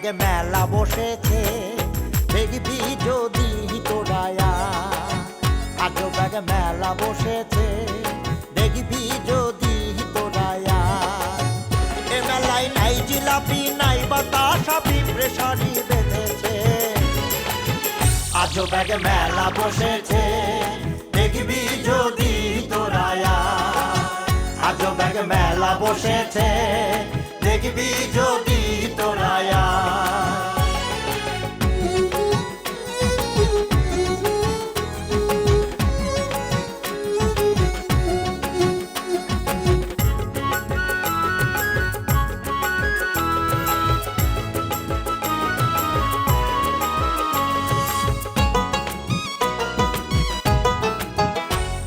ব্যাগে মেলা বসেছে, দেখবি যদি তোরায়া। আজ ব্যাগে মেলা বসেছে, দেখবি যদি তোরায়া। এ মেলায় নাই জিলাপি নাই বাতাসা, পিঁপড়ে সারি বেঁধেছে। আজ ব্যাগে মেলা বসেছে, দেখবি যদি তোরায়া। আজ ব্যাগে মেলা বসেছে, দেখবি যদি তোরায়া।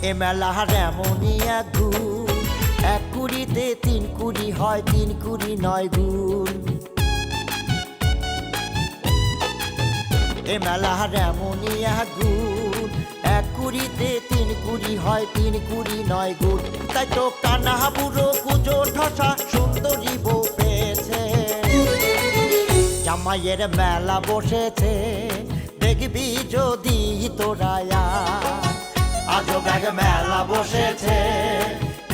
এ মেলার এমনই এক গুণ, এক কুড়িতে 3 কুড়ি হয়, 3 কুড়ি 9 গুণ। এ মেলার এমনই এক গুণ, এক কুড়িতে 3 কুড়ি হয়, 3 কুড়ি 9 গুণ। তাই তো কানা বুড়ো কুজো ঠসা সুন্দরী বউ পেয়েছে। জামাইয়ের মেলা বসেছে, দেখবি যদি তোরায়া। আজ ব্যাগে মেলা বসেছে,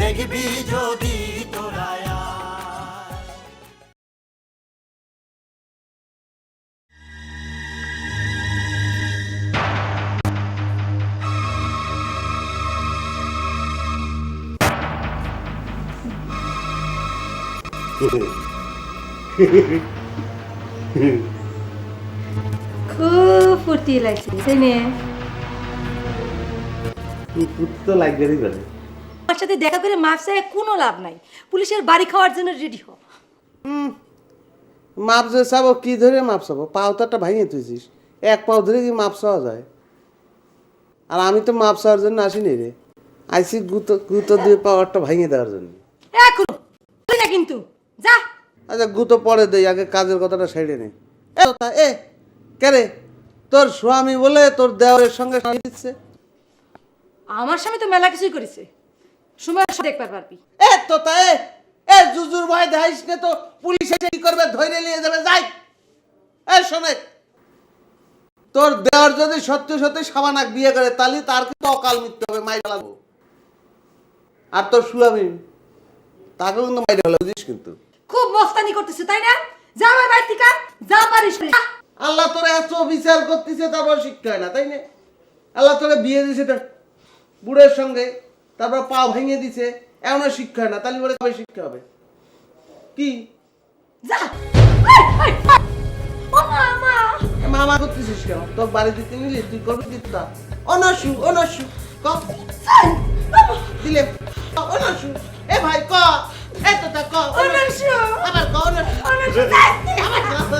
দেখবি যদি তোরায়া। খুব ফুর্তি লাগছে তাই না? তো লাগবেই বলে আমার সাথে দেখা করে মাপ চাই কোনো লাভ নাই, পুলিশের বাড়ি খাওয়ার জন্য রেডি হ। মাপ যে চাবো কি ধরে মাপ চাবো? পাও তো একটা ভাঙিয়ে তুইছিস, এক পাও ধরে কি মাপ চাওয়া যায়? আর আমি তো মাপ চাওয়ার জন্য আসিনি রে, আইসি গুতো দিয়ে পাওয়ারটা ভাঙিয়ে দেওয়ার জন্য। এখন না কিন্তু যা। আচ্ছা গুতো পরে দেই, আগে কাজের কথাটা সাইডে নে। এ কে রে, তোর স্বামী বলে তোর দেওরের সঙ্গে দিচ্ছে? আমার স্বামী তো মেলা কিছুই করেছে, সময় দেখতে পারবি। এ তোতা এ জুজুর ভয় দেখাইস না তো, পুলিশ এসে কি করবে, ধরে নিয়ে যাবে। যাই এ শোনে, তোর দেওয়ার যদি সত্যি সত্যি সাবানাক বিয়ে করে, তাহলে তার কিন্তু অকাল মৃত্যু হবে, মাইর লাগবো। আর তোর স্বামী তাকেও কিন্তু মাইর হলো, বুঝিস কিন্তু। খুব মস্তানি করতেছে তাই না? যা আমার বাড়ি থেকে, যা পারিস না। আল্লাহ তোরে এত বিচার করতেছে, তারপর শিক্ষা হয় না তাই না? আল্লাহ তোরে বিয়ে দিছে তোর বুড়ের সঙ্গে, তারপর পা ভেঙে দিছে, এমন শিক্ষা হয় না, তাহলে বলে কবে শিক্ষা হবে? কি যা ও মামা, মামা করতেছিস কেন? তোর বাড়ি দিতে নিলি, তুই করবি কি? তা অনসু অনসু ক দিলে অনসু। এ ভাই ক, এ তো তা ক অনসু, আবার ক অনসু অনসু আবার ক।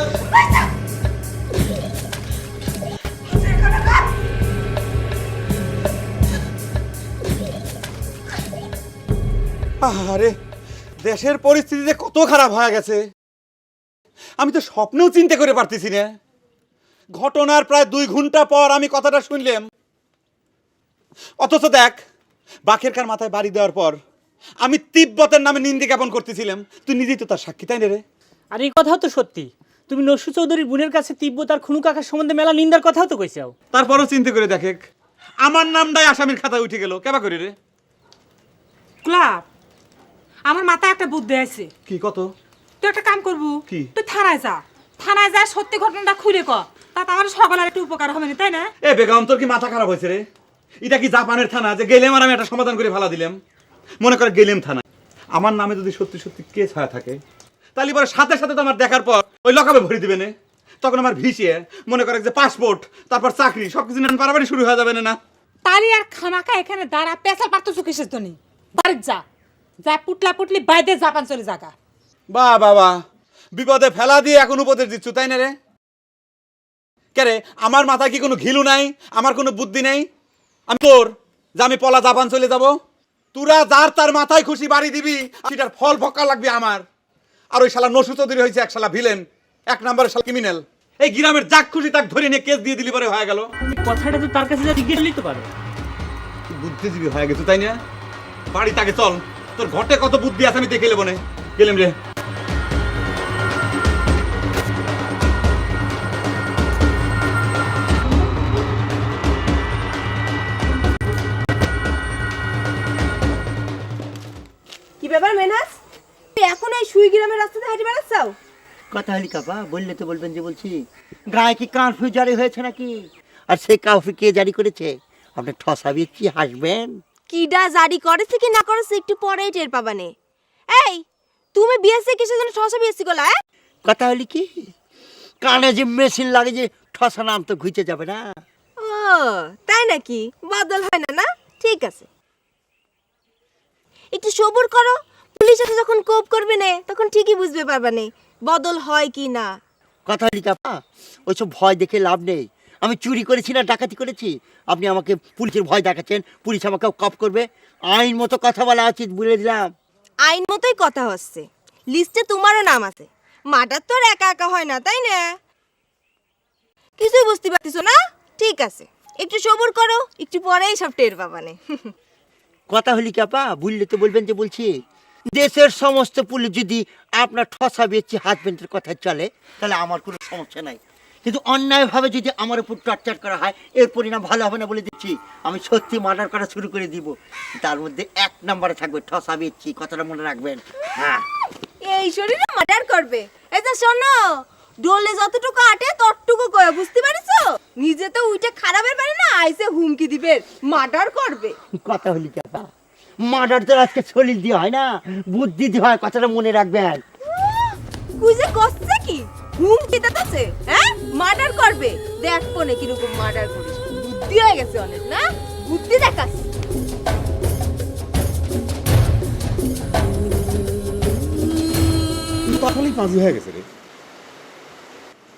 আরে দেশের পরিস্থিতিতে কত খারাপ হয়ে গেছে, আমি তো স্বপ্নেও চিন্তা করে পারতেছি না। ঘটনার প্রায় 2 ঘন্টা পর আমি কথাটা শুনলাম, অথচ দেখ বাকেরকার মাথায় বাড়ি দেওয়ার পর আমি তিব্বতের নামে নিন্দে জ্ঞাপন করতেছিলাম। তুই নিজেই তো তার সাক্ষী তাই না রে? আর এই কথাও তো সত্যি, তুমি নসু চৌধুরীর বোনের কাছে তিব্বত আর খুনু কাকার সম্বন্ধে মেলা নিন্দার কথাও তো কইছাও। তারপরও চিন্তা করে দেখে আমার নামটাই আসামির খাতায় উঠে গেল, কেবা করি রে? ক্লাব আমার মাথায় একটা বুদ্ধি আছে। কি কত? তুই একটা কাম করবো, কি? তুই থানায় যা, থানায় যা সত্যি ঘটনাটা খুলে ক, তাতে আমার সকলের একটু উপকার হবে না তাই না? এ বেগম, তোর কি মাথা খারাপ হয়েছে রে? এটা কি জাপানের থানা যে গেলেম আর আমি একটা সমাধান করে ফেলা দিলাম? মনে করে গেলেম থানা, আমার নামে যদি সত্যি সত্যি কেস হয়ে থাকে, তাহলে পরে সাথে সাথে তো আমার দেখার পর ওই লকাবে ভরে দিবে না। তখন আমার ভিসিয়ে মনে করে যে পাসপোর্ট, তারপর চাকরি, সবকিছু পারাবারি শুরু হয়ে যাবে না? তালি আর খামাকা এখানে দাঁড়া পেশাল পারতো চুকিসের তো নেই, বাড়ির যা, যা পুটলা পুটলি বাইরে জাপান চলে জাগা। বাহ বাবা, বিপদে ফেলা দিয়ে এখন উপদেশ দিচ্ছ তাই না রে? কে রে, আমার মাথায় কি কোনো ঘিলু নাই, আমার কোনো বুদ্ধি নেই? আমি তোর যে আমি পলা জাপান চলে যাব, তোরা যার তার মাথায় খুশি বাড়ি দিবি, সেটার ফল ভক্কা লাগবে আমার। আর ওই শালা নসু চৌধুরী হয়েছে এক শালা ভিলেন, 1 নম্বরের শালা ক্রিমিনাল। এই গ্রামের যাক খুশি তাক ধরে নিয়ে কেস দিয়ে দিলি পরে হয়ে গেল। কথাটা তো তার কাছে যা জিজ্ঞেস নিতে পারো। বুদ্ধিজীবী হয়ে গেছে তাই না? বাড়ি তাকে চল, তোর ঘটে কত বুদ্ধি আছে আমি দেখে নেবো না। গেলাম রে। ব্যাপার মেনাস, তুই এখন এই সুই গ্রামের রাস্তাতে হেঁটে বেড়াচ্ছাও? কথা হলি কাপা, বললে তো বলবেন যে বলছি গায়ে কি কারফিউ জারি হয়েছে নাকি? আর সেই কারফিউ কে জারি করেছে? আপনি ঠসাবি কি হাসবেন? কিডা জারি করেছে কি না করেছে একটু পরেই টের পাবানে। এই তুমি বিএসসি কিসের জন্য ঠসা বিএসসি করলা? কথা হলি কি, কানে যে মেশিন লাগে যে ঠসা নাম তো ঘুচে যাবে না। ও তাই নাকি? বদল হয় না না? ঠিক আছে, একটু সবুর করো। পুলিশ এসে যখন কোপ করবে না তখন ঠিকই বুঝবে পারবানে বদল হয় কি না। কথা হলি কাপা, ওইসব ভয় দেখে লাভ নেই। আমি চুরি করেছি না ডাকাতি করেছি? আপনি আমাকে পুলিশের ভয় দেখাচ্ছেন, পুলিশ আমাকে কপ করবে। আইন মতো কথা বলা উচিত, বলে দিলাম। আইন মতোই কথা হচ্ছে, লিস্টে তোমারও নাম আছে। মার্ডার তো আর একা একা হয় না, তাই না? কিছুই বুঝতে পারতেছো না? ঠিক আছে, একটু সবুর করো, একটু পরেই সব টের পাবানে। কথা হলি কাপা, বুঝলে তো বলবেন যে বলছি। দেশের সমস্ত পুলিশ যদি আপনার ঠসা বেচি হাজবেন্ডের কথা চলে তাহলে আমার কোনো সমস্যা নাই, কিন্তু অন্যায়ভাবে যদি আমার উপর টর্চার করা হয় এর পরিণাম ভালো হবে না, বলে দিচ্ছি। আমি সত্যি মার্ডার করা শুরু করে দিব, তার মধ্যে 1 নম্বরে থাকবে ঠসা বেচি, কথাটা মনে রাখবেন। হ্যাঁ, এই শরীরে মার্ডার করবে? এই যে শোনো, ডোলে যতটুকু আটে ততটুকু করে, বুঝতে পারিছো? নিজে তো উইটে খারাপের পারে না, আইসে হুমকি দিবে মার্ডার করবে। কথা হলি কাপা, মার্ডার তো আজকে শরীর দিয়ে হয় না, বুদ্ধি দিয়ে হয়, কথাটা মনে রাখবেন। কুইজে কষ্টে কি হুমকি দিতেছে? হ্যাঁ, মার্ডার করবে, দেখবো না কিরকম মার্ডার করিস। বুদ্ধি হয়ে গেছে অনেক না, বুদ্ধি দেখাস। তখনই পাঁচি হয়ে গেছে রে।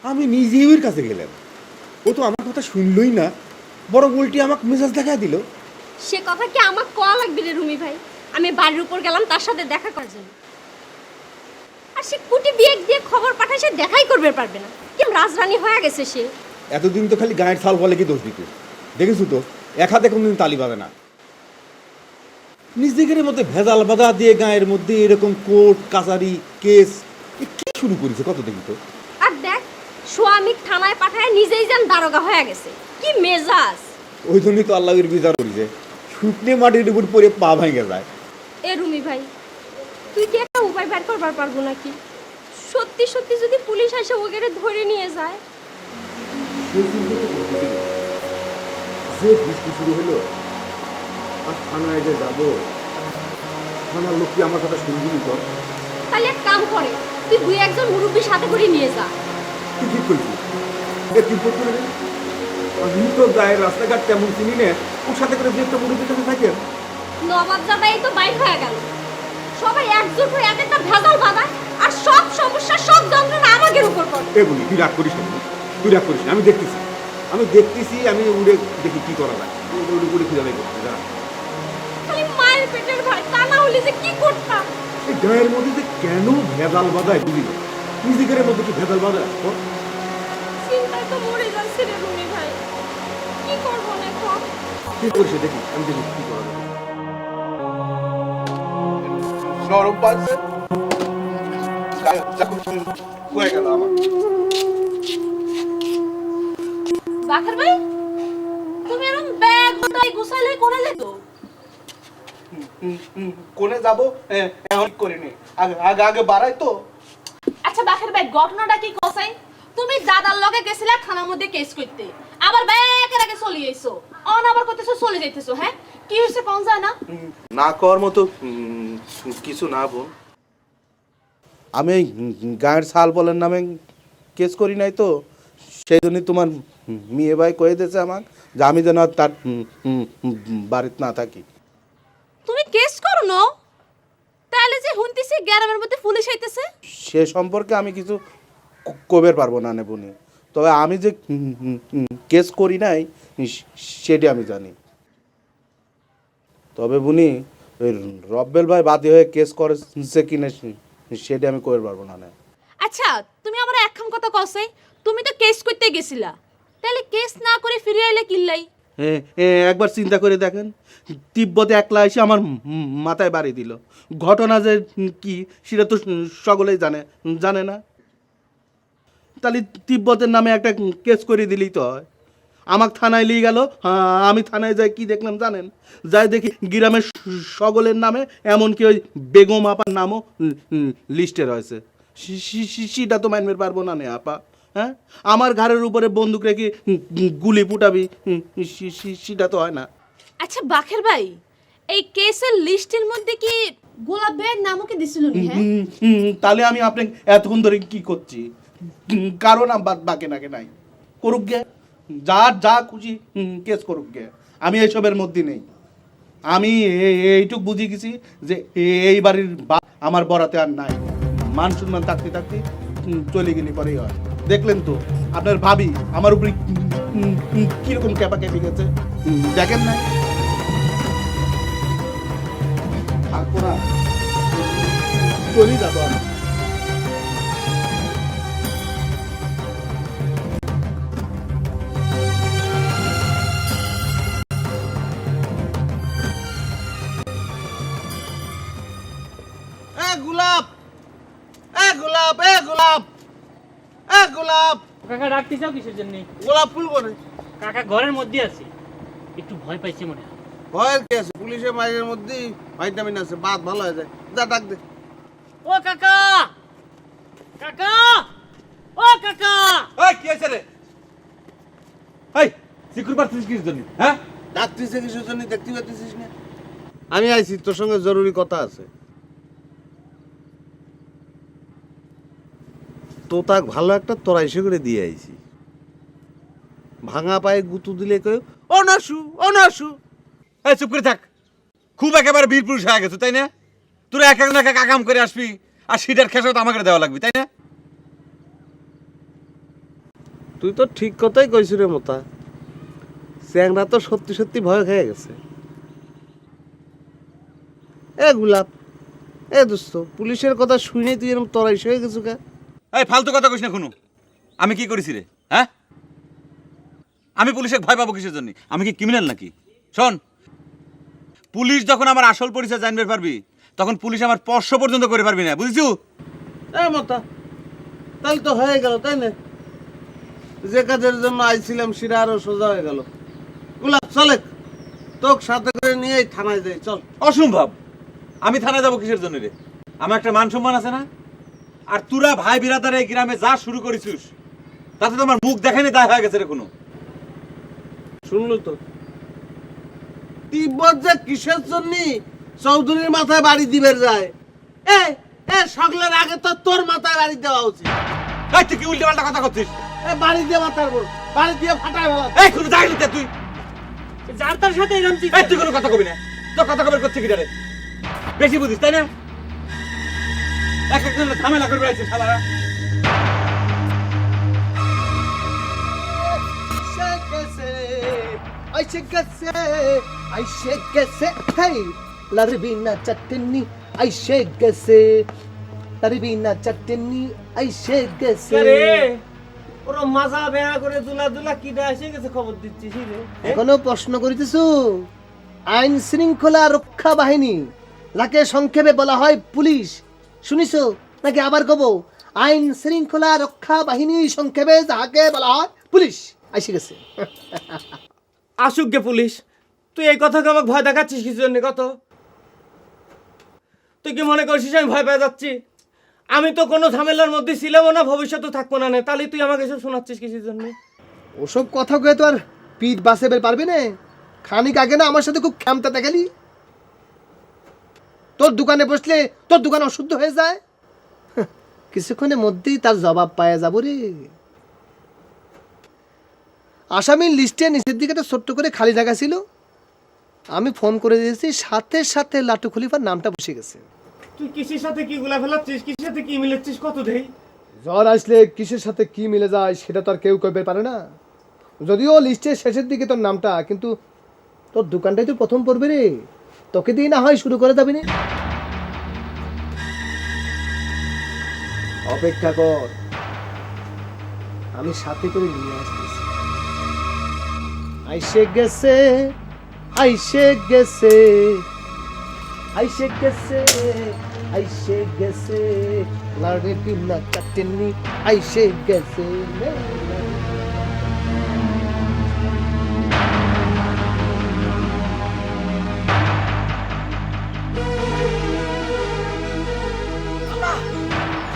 আমি নিজেই ওর কাছে গেলাম, ও তো আমার কথা শুনলই না, বড় উল্টি আমাকে মেজাজ দেখা দিল। সে কথা কি আমার কয়া লাগবে রে রুমি ভাই? আমি বাড়ির উপর গেলাম তার সাথে দেখা করার জন্য, আর সে কুটি বিয়ে দিয়ে খবর পাঠায়, সে দেখাই করবে পারবে না। কেমন রাজরানী হয়ে গেছে সে। এতদিন তো খালি গায়ের ছাল বলে কি দোষ দিত, দেখেছো তো এক হাতে কোনদিন তালি পাবে না। নিজেদের মধ্যে ভেজাল বাধা দিয়ে গায়ের মধ্যে এরকম কোর্ট কাছারি কেস কি শুরু করেছে কত দেখি তো। আর দেখ, স্বামী থানায় পাঠায় নিজেই যেন দারোগা হয়ে গেছে, কি মেজাজ। ওই জন্যই তো আল্লাহর বিচার করেছে, শুকনে মাটির উপর পরে পা ভেঙে যায়। এ রুমি ভাই, তুই কি একটা উপায় বের করবার পারবো নাকি? সত্যি সত্যি যদি পুলিশ এসে ওকে ধরে নিয়ে যায়? যে বৃষ্টি শুরু হলো আর থানায় যে যাবো, থানার লোক কি আমার কথা শুনবি তো? তাহলে এক কাম করে, তুই 2-1 মুরব্বীর সাথে করে নিয়ে যা। তুই ঠিক করেছিস, এ কি করতে হবে? আমি তো গায়ের রাস্তাঘাট তেমন চিনি না, ওর সাথে করে যে একটা মুরব্বীর কাছে থাকে। নবাবজাদা এই তো বাইর হয়ে গেল, সবাই একজোট হয়ে এক একটা ভেজাল বাঁধায়, আর সব সমস্যা সব যন্ত্রণা আমাদের উপর পড়ে। এ বলি তুই রাগ করিস না, তুই রাগ করিস না, আমি দেখতেছি, আমি উড়ে দেখি কি করা যায়, উড়ে উড়ে খুঁজে বের করতে যা। খালি মায়ের পেটের ভয়, তা না হলে যে কি করতাম। এই গায়ের মধ্যে যে কেন ভেজাল বাঁধায় বুঝি না, নিজেদের মধ্যে কি ভেজাল বাঁধায়? চিন্তায় তো মরে যাচ্ছে রে রুমি ভাই, কি করবো না এখন? কি করিস দেখি, আমি দেখি কি করা যায়। নরম পাচ্ছে হয়ে গেল আমার। বাখার ভাই, তুমি এরকম ব্যাগ গোটাই গুছাইলে করে লেতো? কোনে যাব এখন করিনি, আগে আগে আগে বাড়াই তো। আচ্ছা বাখার ভাই, ঘটনাটা কি কসাই? তুমি দাদার লগে গেছিলা থানার মধ্যে কেস করতে, আবার ব্যাগের আগে চলে আইছো, অন আবার কইতেছো চলে যাইতেছো। হ্যাঁ, কি হইছে কোন যায় না? না কর মতো কিছু না বোন, আমি গায়ের ছাল বলেন নামে কেস করি নাই তো, সেই জন্যই তোমার মেয়ে ভাই কয়ে দিয়েছে আমাকে যে আমি যেন তার বাড়িতে না থাকি। তুমি কেস করো না, তাহলে যে হুনতিছি গ্রামের মধ্যে পুলিশ আইতেছে। সে সম্পর্কে আমি কিছু কবের পারবো না নেবনি, তবে আমি যে কেস করি নাই সেটি আমি জানি। তবে বুনি ওই রব্বেল ভাই বাদী হয়ে কেস করেছে কিনা সেটা আমি কবের পারবো না। আচ্ছা, তুমি আমার একখান কথা কসাই, তুমি তো কেস করতে গেছিলা, তাহলে কেস না করে ফিরে আইলে কিল্লাই? একবার চিন্তা করে দেখেন, তিব্বতে একলা এসে আমার মাথায় বাড়ি দিল, ঘটনা যে কি সেটা তো সকলেই জানে না। তাহলে তিব্বতের নামে একটা কেস করে দিলেই তো হয়। আমাকে থানায় নিয়ে গেল। আমি থানায় যাই কি দেখলাম জানেন? যাই দেখি গ্রামের সকলের নামে এমনকি ওই বেগম আপার নামও লিস্টে রয়েছে। সেটা তো মানবে পারবো না নে আপা। হ্যাঁ, আমার ঘরের উপরে বন্দুক রেখে গুলি ফুটাবি, সেটা তো হয় না। আচ্ছা বাখের ভাই, এই কেসের লিস্টের মধ্যে কি গোলাপ ভাইয়ের নামও কি দিছিল নি? হ্যাঁ, তাহলে আমি আপনাকে এতক্ষণ ধরে কি করছি? কারণ বাকে নাকে নাই করুক গে, যা খুশি কেস করুক গে, আমি এইসবের মধ্যে নেই। আমি এইটুক বুঝে গেছি যে এই বাড়ির আমার বরাতে আর নাই। মান সম্মান থাকতে থাকতে চলে গেলি পরেই হয়। দেখলেন তো আপনার ভাবি আমার উপরে কিরকম ক্যাপা ক্যাপি গেছে, দেখেন নাই? থাকবো না, চলি যাবো আমি। গোলাপ, গোলাপ, গোলাপ, গোলাপ, কাকা ডাকতে চাও কিসের জন্য? গোলাপ ফুল করে কাকা ঘরের মধ্যে আছি, একটু ভয় পাইছে মনে হয়। ভয়ের কি আছে? পুলিশের মাইনের মধ্যে ভাইটামিন আছে, বাত ভালো হয়ে যায়। যা ডাক দে। ও কাকা, কাকা, ও কাকা। এই কি হয়েছে রে? এই সিকিউর পারছিস কিসের জন্য? হ্যাঁ, ডাকতেছে কিসের জন্য দেখতে পাচ্ছিস না? আমি আইছি, তোর সঙ্গে জরুরি কথা আছে। তো তাক ভালো একটা তরাইশে করে দিয়ে আইছি। ভাঙা পায়ে গুতু দিলে কেউ অনাসু অনাসু। এই চুপ করে থাক। খুব একেবারে বীর পুরুষ হয়ে গেছো তাই না? তোরা এক একজন এক এক আকাম করে আসবি আর সিটার খেসাও তো আমাকে দেওয়া লাগবে তাই না? তুই তো ঠিক কথাই কইছিস রে মোতা। চ্যাংরা তো সত্যি সত্যি ভয় খেয়ে গেছে। এ গোলাপ, এ দোস্ত, পুলিশের কথা শুনে তুই এরকম তরাইশ হয়ে গেছো কে? এই ফালতু কথা কইস না কোনো। আমি কি করেছি রে? হ্যাঁ, আমি পুলিশে ভয় পাবো কিসের জন্য? আমি কি ক্রিমিনাল নাকি? শোন, পুলিশ যখন আমার আসল পরিচয় জানবে পারবি তখন পুলিশ আমার স্পর্শ পর্যন্ত করে পারবি না, বুঝেছো? এ মোতা, তাহলে তো হয়ে গেল তাই না? যে কাজের জন্য আইছিলাম সেটা আরো সোজা হয়ে গেল। গোলাপ চলে, তোকে সাথে করে নিয়ে থানায় যাই, চল। অসম্ভব। আমি থানায় যাবো কিসের জন্য রে? আমার একটা মান সম্মান আছে না? আর তোরা ভাই বিরাদার এই গ্রামে যা শুরু করেছিস তাতে তো আমার মুখ দেখানি দায় হয়ে গেছে রে কোনো। শুনলো তো, তিব্বত যে কিসের জন্য চৌধুরীর মাথায় বাড়ি দিবে যায়। এ এ সকলের আগে তো তোর মাথায় বাড়ি দেওয়া উচিত। এই তুই কি উল্টো পাল্টা কথা করছিস? এ বাড়ি দিয়ে মাথার উপর বাড়ি দিয়ে ফাটায় ফেলা। এই কোনো যাই নিতে তুই। যার তার সাথে এরকম এই তুই কোনো কথা কবি না। তোর কথা কবে করছে কি রে? বেশি বুঝিস তাই না? এক একজন ঝামেলা করে বেড়াইছে শালারা। লারবিনা চটনি আইসে গেছে, লারবিনা চটনি আইসে গেছে। ওরা মাজা বেয়া করে দুলা দুলা কি এসে গেছে খবর দিচ্ছিস রে? এখনো প্রশ্ন করিতেছ? আইন শৃঙ্খলা রক্ষা বাহিনী, যাকে সংক্ষেপে বলা হয় পুলিশ, শুনিছো নাকি আবার কব? আইন শৃঙ্খলা রক্ষা বাহিনী সংক্ষেপে যাকে বলা হয় পুলিশ আইসে গেছে। আসুক গে পুলিশ। তুই এই কথাকে আমাকে ভয় দেখাচ্ছিস কিসের জন্য? কত তুই কি মনে করছিস আমি ভয় পেয়ে যাচ্ছি? আমি তো কোনো ঝামেলার মধ্যে ছিলাম না, ভবিষ্যতে থাকবো না। তাহলে তুই আমাকে এসব শোনাচ্ছিস কিসের জন্য? ওসব কথা কয়ে তো আর পিঠ বাঁচাবে পারবে না। খানিক আগে না আমার সাথে খুব ক্ষমতা দেখালি। তোর দোকানে বসলে তোর দোকান অশুদ্ধ হয়ে যায়। কিছুক্ষণের মধ্যেই তার জবাব পাওয়া যাবো রে। আসামির লিস্টে নিচের দিকে একটা ছোট্ট করে খালি জায়গা ছিল, আমি ফোন করে দিয়েছি, সাথে সাথে লাটু খলিফার নামটা বসে গেছে। তুই কিসের সাথে কি গুলা ফেলাচ্ছিস, কিসের সাথে কি মিলাচ্ছিস? কত দেই জ্বর আসলে কিসের সাথে কি মিলে যায় সেটা তো আর কেউ কইতে পারে না। যদিও লিস্টের শেষের দিকে তোর নামটা, কিন্তু তোর দোকানটাই তো প্রথম পড়বে রে। তোকে দিয়ে না হয় শুরু করে যাবি না। অপেক্ষা কর, আমি সাথে করে নিয়ে আসতেছি। আইসে গেছে, আইসে গেছে, আইসে গেছে, আইসে গেছে, লাড়ে বিনা চাটেনি আইসে গেছে।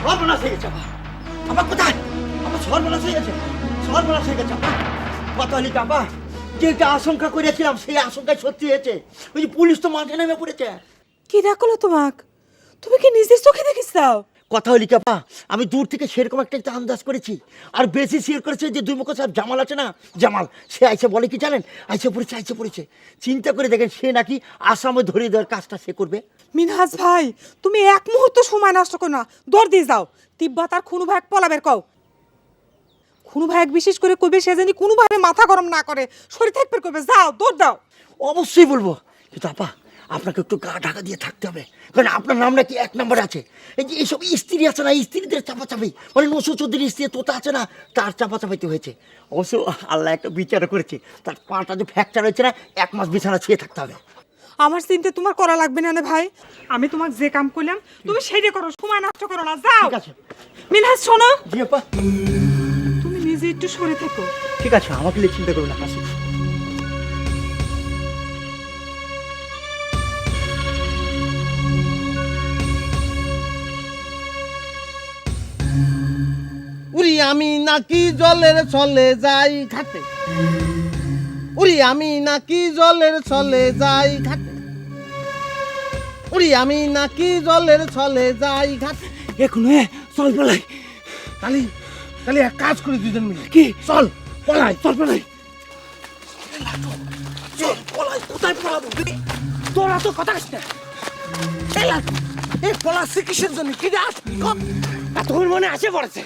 সর্বনাশ হয়ে গেছে আপা। আপা কোথায়? আপা সর্বনাশ হয়ে গেছে, সর্বনাশ হয়ে গেছে আপা। পাতালি আপা, যেটা আশঙ্কা করেছিলাম সেই আশঙ্কায় সত্যি হয়েছে। ওই যে পুলিশ তো মাঠে নেমে পড়েছে। কি দেখলো তোমাক? তুমি কি নিজের চোখে দেখিস দাও? কথা হলি কাপা, আমি দূর থেকে সেরকম একটা আন্দাজ করেছি। আর বেশি শেয়ার করেছে যে দুই মুখ সাহেব জামাল আছে না, জামাল, সে আইসে বলে কি জানেন, আইসে পড়েছে। চিন্তা করে দেখেন, সে নাকি আসামে ধরিয়ে দেওয়ার কাজটা সে করবে। মিনহাজ ভাই, তুমি এক মুহূর্ত সময় নষ্ট করো না, দৌড় দিয়ে যাও। তিব্বত আর খুনু ভাইক পলাবের কও। খুনু ভাইক বিশেষ করে কইবে সে জানি কোনোভাবে মাথা গরম না করে, শরীর থাকবে কইবে, যাও দৌড় দাও। অবশ্যই বলবো, কিন্তু আপা আপনাকে একটু গা ঢাকা দিয়ে থাকতে হবে, কারণ আপনার নাম নাকি 1 নম্বরে আছে। এই যে এইসব স্ত্রী আছে না, স্ত্রীদের চাপাচাপি, মানে নসু চৌধুরীর স্ত্রী তোতা আছে না, তার চাপাচাপাইতে হয়েছে। অবশ্য আল্লাহ একটা বিচার করেছে, তার পাটা যে ফ্র্যাকচার হয়েছে না, 1 মাস বিছানা ছুঁয়ে থাকতে হবে। আমার চিন্তা তোমার করা লাগবে না ভাই, আমি তোমাকে যে কাম করলাম তুমি সেইটা করো, সময় নষ্ট করো না, যাও। ঠিক আছে মিনহাজ শোনো, জি আপা। তুমি নিজে একটু সরে থেকো। ঠিক আছে, আমাকে নিয়ে চিন্তা করবে না, হাসি। উড়ি আমি নাকি জলের চলে যাই ঘাটে, উড়ি আমি নাকি জলের চলে যাই ঘাটে, উড়ি আমি নাকি জলের চলে যাই ঘাটে। এখন চল পলাই। তালি তালি এক কাজ করি দুজন মিলে, কি? চল পলাই। চল পলাই, চল পলাই। কোথায় পলাবো? তোরা তো কথা কাছ না। এই পলাশি কিসের জন্য? কি রে আসবি? এতক্ষণ মনে আসে পড়েছে।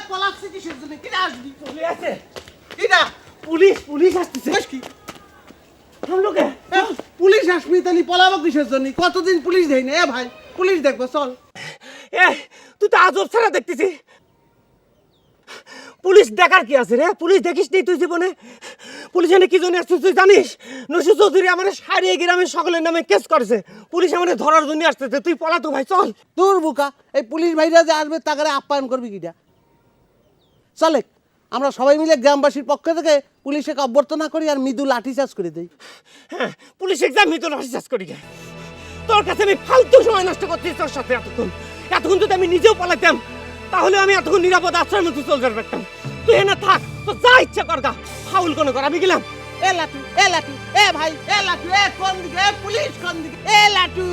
পলাশি কিসের জন্য? কি রে আসবি? পুলিশ আছে, কি না? পুলিশ আসতেছে। বেশ কি? লোকে পুলিশ আসবি তালি পলাবো কিসের জন্য? কতদিন পুলিশ দেয় না? ভাই পুলিশ দেখবো, চল। এ তুই তো আজব ছাড়া দেখতেছি। পুলিশ দেখার কি আছে রে? পুলিশ দেখিস নি তুই জীবনে? পুলিশ এনে কি জন্য আসছিস তুই জানিস? নসু চৌধুরী আমার সারিয়ে গ্রামের সকলের নামে কেস করেছে, পুলিশ আমাদের ধরার জন্য আসতেছে। তুই পলা তো ভাই, চল। তোর বুকা, এই পুলিশ ভাইরা যে আসবে তাকে আপ্যায়ন করবি কিটা? চলে আমরা সবাই মিলে গ্রামবাসীর পক্ষ থেকে পুলিশকে অভ্যর্থনা করি আর মৃদু লাঠিচার্জ করে দেই। হ্যাঁ, পুলিশ এক্সাম তো লাঠিচার্জ করি গে। তোর কাছে আমি ফালতু সময় নষ্ট করছি তোর সাথে। এতক্ষণ যদি আমি নিজেও পালাতাম, তাহলে আমি এতক্ষণ নিরাপদ আশ্রয়ের মধ্যে চলে যেতে পারতাম। তুই এনে থাক, তো যা ইচ্ছা কর গা, ফাউল কোনো কর। আমি গেলাম। এ লাটু, এ লাটু, এ ভাই, এ লাটু, এ কোন দিকে? এ পুলিশ কোন দিকে? এ লাটু।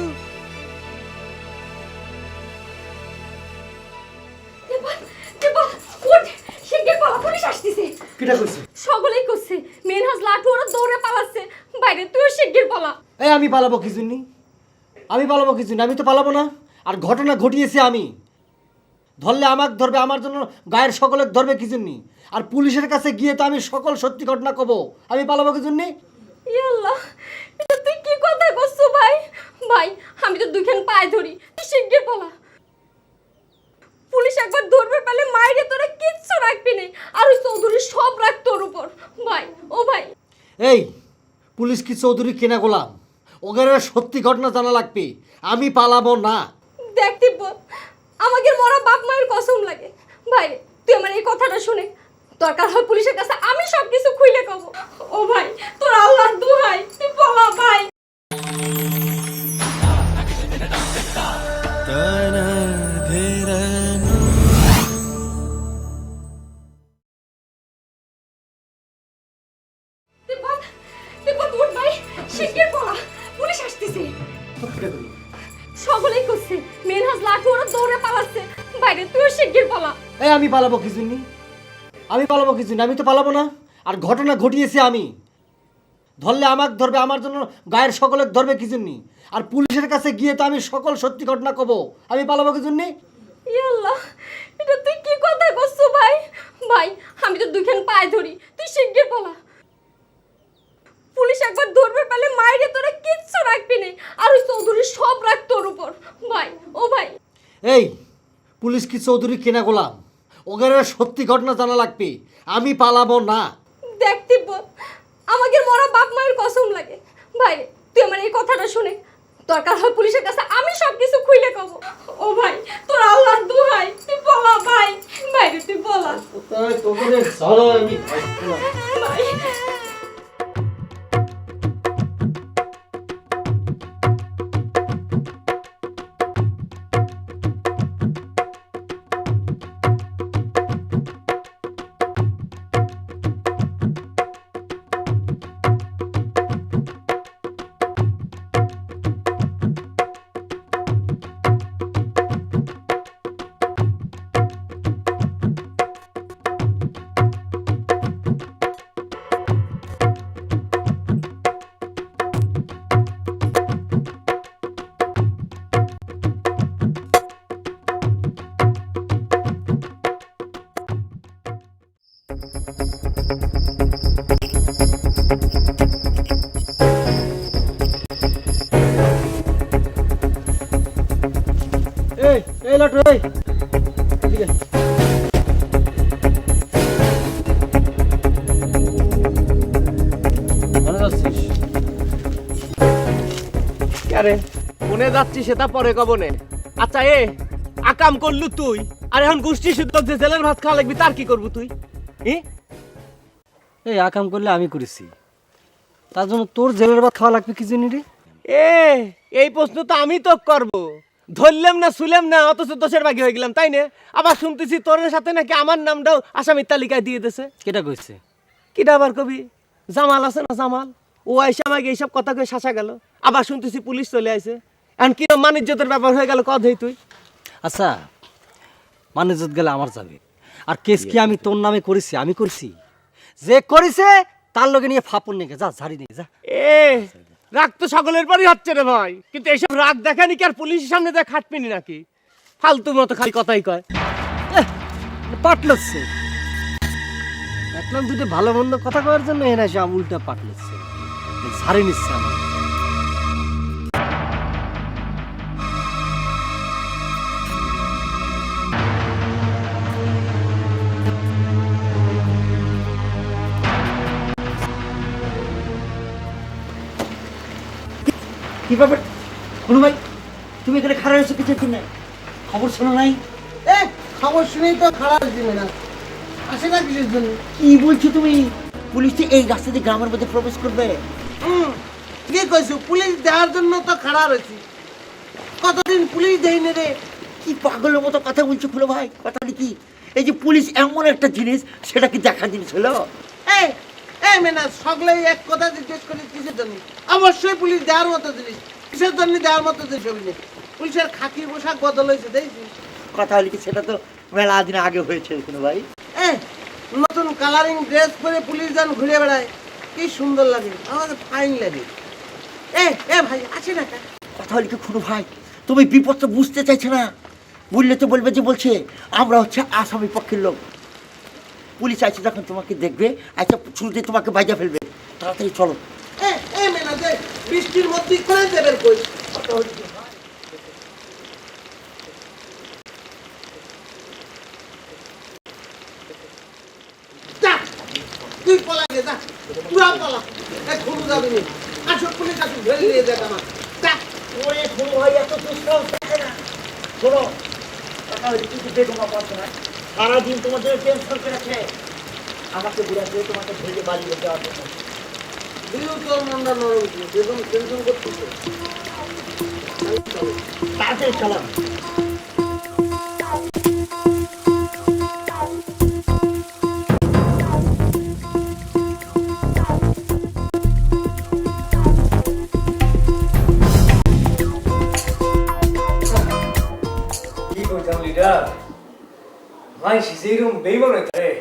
পুলিশ আসতেছে। কিটা করছে? সকলেই করছে, মেনহাজ লাঠু ওরা দৌড়ে পালাচ্ছে বাইরে। তুইও শিগগির পালা। এই আমি পালাবো কি জন্য? আমি পালাবো কি জন্য? আমি তো পালাবো না। আর ঘটনা ঘটিয়েছি আমি, ধরলে আমাকে ধরবে, আমার জন্য গায়ের সকলে ধরবে কি জন্য? আর পুলিশের কাছে গিয়ে তো আমি সকল সত্যি ঘটনা কব। আমি পালাবো কি জন্য? ইয়াল্লাহ, এটা তুই কি কথা করছো ভাই? ভাই আমি তো দুইখান পায়ে ধরি, তুই শিগগির পালা। পুলিশ একবার ধরবে পেলে মাইরে তোরা কিচ্ছু রাখবি না, আর ওই চৌধুরী সব রাখ তোর উপর। ভাই ও ভাই, এই পুলিশ কি চৌধুরী কেনা গোলাম? ওদের সত্যি ঘটনা জানা লাগবে। আমি পালাবো না। দেখ তিব্বত, আমাকে মরা বাপ মায়ের কসম লাগে। ভাই তুই আমার এই কথাটা শুনে, দরকার হয় পুলিশের কাছে আমি সব কিছু খুইলে কব। ও ভাই, তোর আল্লাহর দোহাই, তুই বলা ভাই। তিব্বত, তিব্বত উঠ ভাই, শিগগির বলা, পুলিশ আসতেছে। সকলেই করছে, মেনহাজ লাঠু ওরা দৌড়ে পালাচ্ছে বাইরে। তুইও শিগগির পালা। এই আমি পালাবো কি জন্য? আমি পালাবো কি জন্য? আমি তো পালাবো না। আর ঘটনা ঘটিয়েছি আমি, ধরলে আমাকে ধরবে, আমার জন্য গায়ের সকলে ধরবে কি জন্য? আর পুলিশের কাছে গিয়ে তো আমি সকল সত্যি ঘটনা কব। আমি পালাবো কি জন্য? ইয়াল্লাহ, এটা তুই কি কথা করছো ভাই? ভাই আমি তো দুইখান পায়ে ধরি, তুই শিগগির পালা। পুলিশ একবার ধরবে পেলে মাইরে তোরা কিচ্ছু রাখবি না, আর ওই চৌধুরী সব রাখ তোর উপর। ভাই ও ভাই, এই পুলিশ কি চৌধুরী কেনা গোলাম? ওদের সত্যি ঘটনা জানা লাগবে। আমি পালাবো না। দেখ তিব্বত, আমাকে মরা বাপ মায়ের কসম লাগে। ভাই তুই আমার এই কথাটা শুনে, দরকার হয় পুলিশের কাছে আমি সব কিছু খুইলে কব। ও ভাই, তোর আল্লাহর দোহাই, তুই বলা ভাই। বাইরে তুই বলা ভাই। এই লাটু এই এদিকে। কোনে যাচ্ছিস? আরে কোনে যাচ্ছিস সেটা পরে কবনে। আচ্ছা আকাম করলু তুই, আর এখন গোষ্ঠী শুদ্ধ যে জেলের ভাত খাওয়া লাগবি তার কি করবো তুই? এই আকাম করলে আমি করেছি, তার জন্য তোর জেলের ভাত খাওয়া লাগবে কি জানি রে? এই প্রশ্ন তো আমি তো করবো। ধরলাম না শুলাম না, অথচ দোষের বাকি হয়ে গেলাম, তাই না? আবার শুনতেছি তোর সাথে নাকি আমার নামটাও আসামির তালিকায় দিয়ে দিয়েছে। কেটা কইছে? কিটা আবার কবি? জামাল আছে না, জামাল, ও আইসা আমাকে এইসব কথা কয়ে শাসা গেল। আবার শুনতেছি পুলিশ চলে আইছে। এখন কিরম মানিজ্যতের ব্যাপার হয়ে গেল কদ হই তুই? আচ্ছা, মানুষত গেলে আমার যাবে, আর কেস কি আমি তোর নামে করেছি? আমি করেছি? যে করেছে তার লগে নিয়ে ফাপড় নিয়ে যা, ঝাড়ি নিয়ে যা। রাগ তো সকলের পরই হচ্ছে রে ভাই, কিন্তু এইসব রাগ দেখানি কি আর পুলিশের সামনে দেখ খাটপিনি নাকি? ফালতু মতো খালি কথাই কয়। পাটলচ্ছে দেখলাম দুটো ভালো মন্দ কথা কওয়ার জন্য এনে সে উল্টা পাটলচ্ছে, ঝাড়ি নিচ্ছে আমার। কি ব্যাপার কোনো ভাই, তুমি এখানে খারাপ হয়েছো কিছু জন্য? খবর শোনা নাই? খবর শুনেই তো খারাপ দিবে না, আসে না কিসের জন্য? কি বলছো তুমি? পুলিশ তো এই রাস্তা দিয়ে গ্রামের মধ্যে প্রবেশ করবে? ঠিক কইছো, পুলিশ দেওয়ার জন্য তো খারাপ হয়েছি। কতদিন পুলিশ দেয়নি রে। কি পাগলের মতো কথা বলছো ফুলো ভাই? কথা কি এই যে পুলিশ এমন একটা জিনিস, সেটা কি দেখার জিনিস হলো? এই মেনা সকলেই এক কথা জিজ্ঞেস করি কিসের জন্য? অবশ্যই পুলিশ দেওয়ার মতো জিনিস। কিসের জন্য দেওয়ার মতো জিনিস হবে? পুলিশের খাকি পোশাক বদল হয়েছে, দেখছি। কথা হলে কি সেটা তো মেলা দিন আগে হয়েছে কোনো ভাই। নতুন কালারিং ড্রেস পরে পুলিশ যান ঘুরে বেড়ায়, কি সুন্দর লাগে, আমাদের ফাইন লাগে। ভাই আছে না? কথা হলে কি কোনো ভাই, তুমি বিপদটা বুঝতে চাইছে না? বললে তো বলবে যে বলছে আমরা হচ্ছে আসামি পক্ষের লোক। পুলিশ আছে যখন তোমাকে দেখবে, আচ্ছা ছুটে তোমাকে বাইজা ফেলবে। তাড়াতাড়ি চলো। মেনা যে বৃষ্টির মধ্যে করে দেবেন কই? তুই পলা গে, যা পুরা পলা, কোনো যাবি না। আসো পুলিশ আসুন, ধরে নিয়ে যাবে আমার। ওরে কোনো ভাই এত দুঃসাহস থাকে না। শোনো, কথা হলে কিন্তু বেগমা পাচ্ছে না, সারাদিন তোমাদের টেনশন করেছে। আমাকে বুড়াতে তোমাকে ধরে বাড়িয়ে দেওয়ার জন্য। দিও তোর মনটা নরম, বেগম টেনশন করতেছে। তাড়াতাড়ি চালান। কি কইতাম লিডার, ভাই সেরকম বেইমান হইতে রে।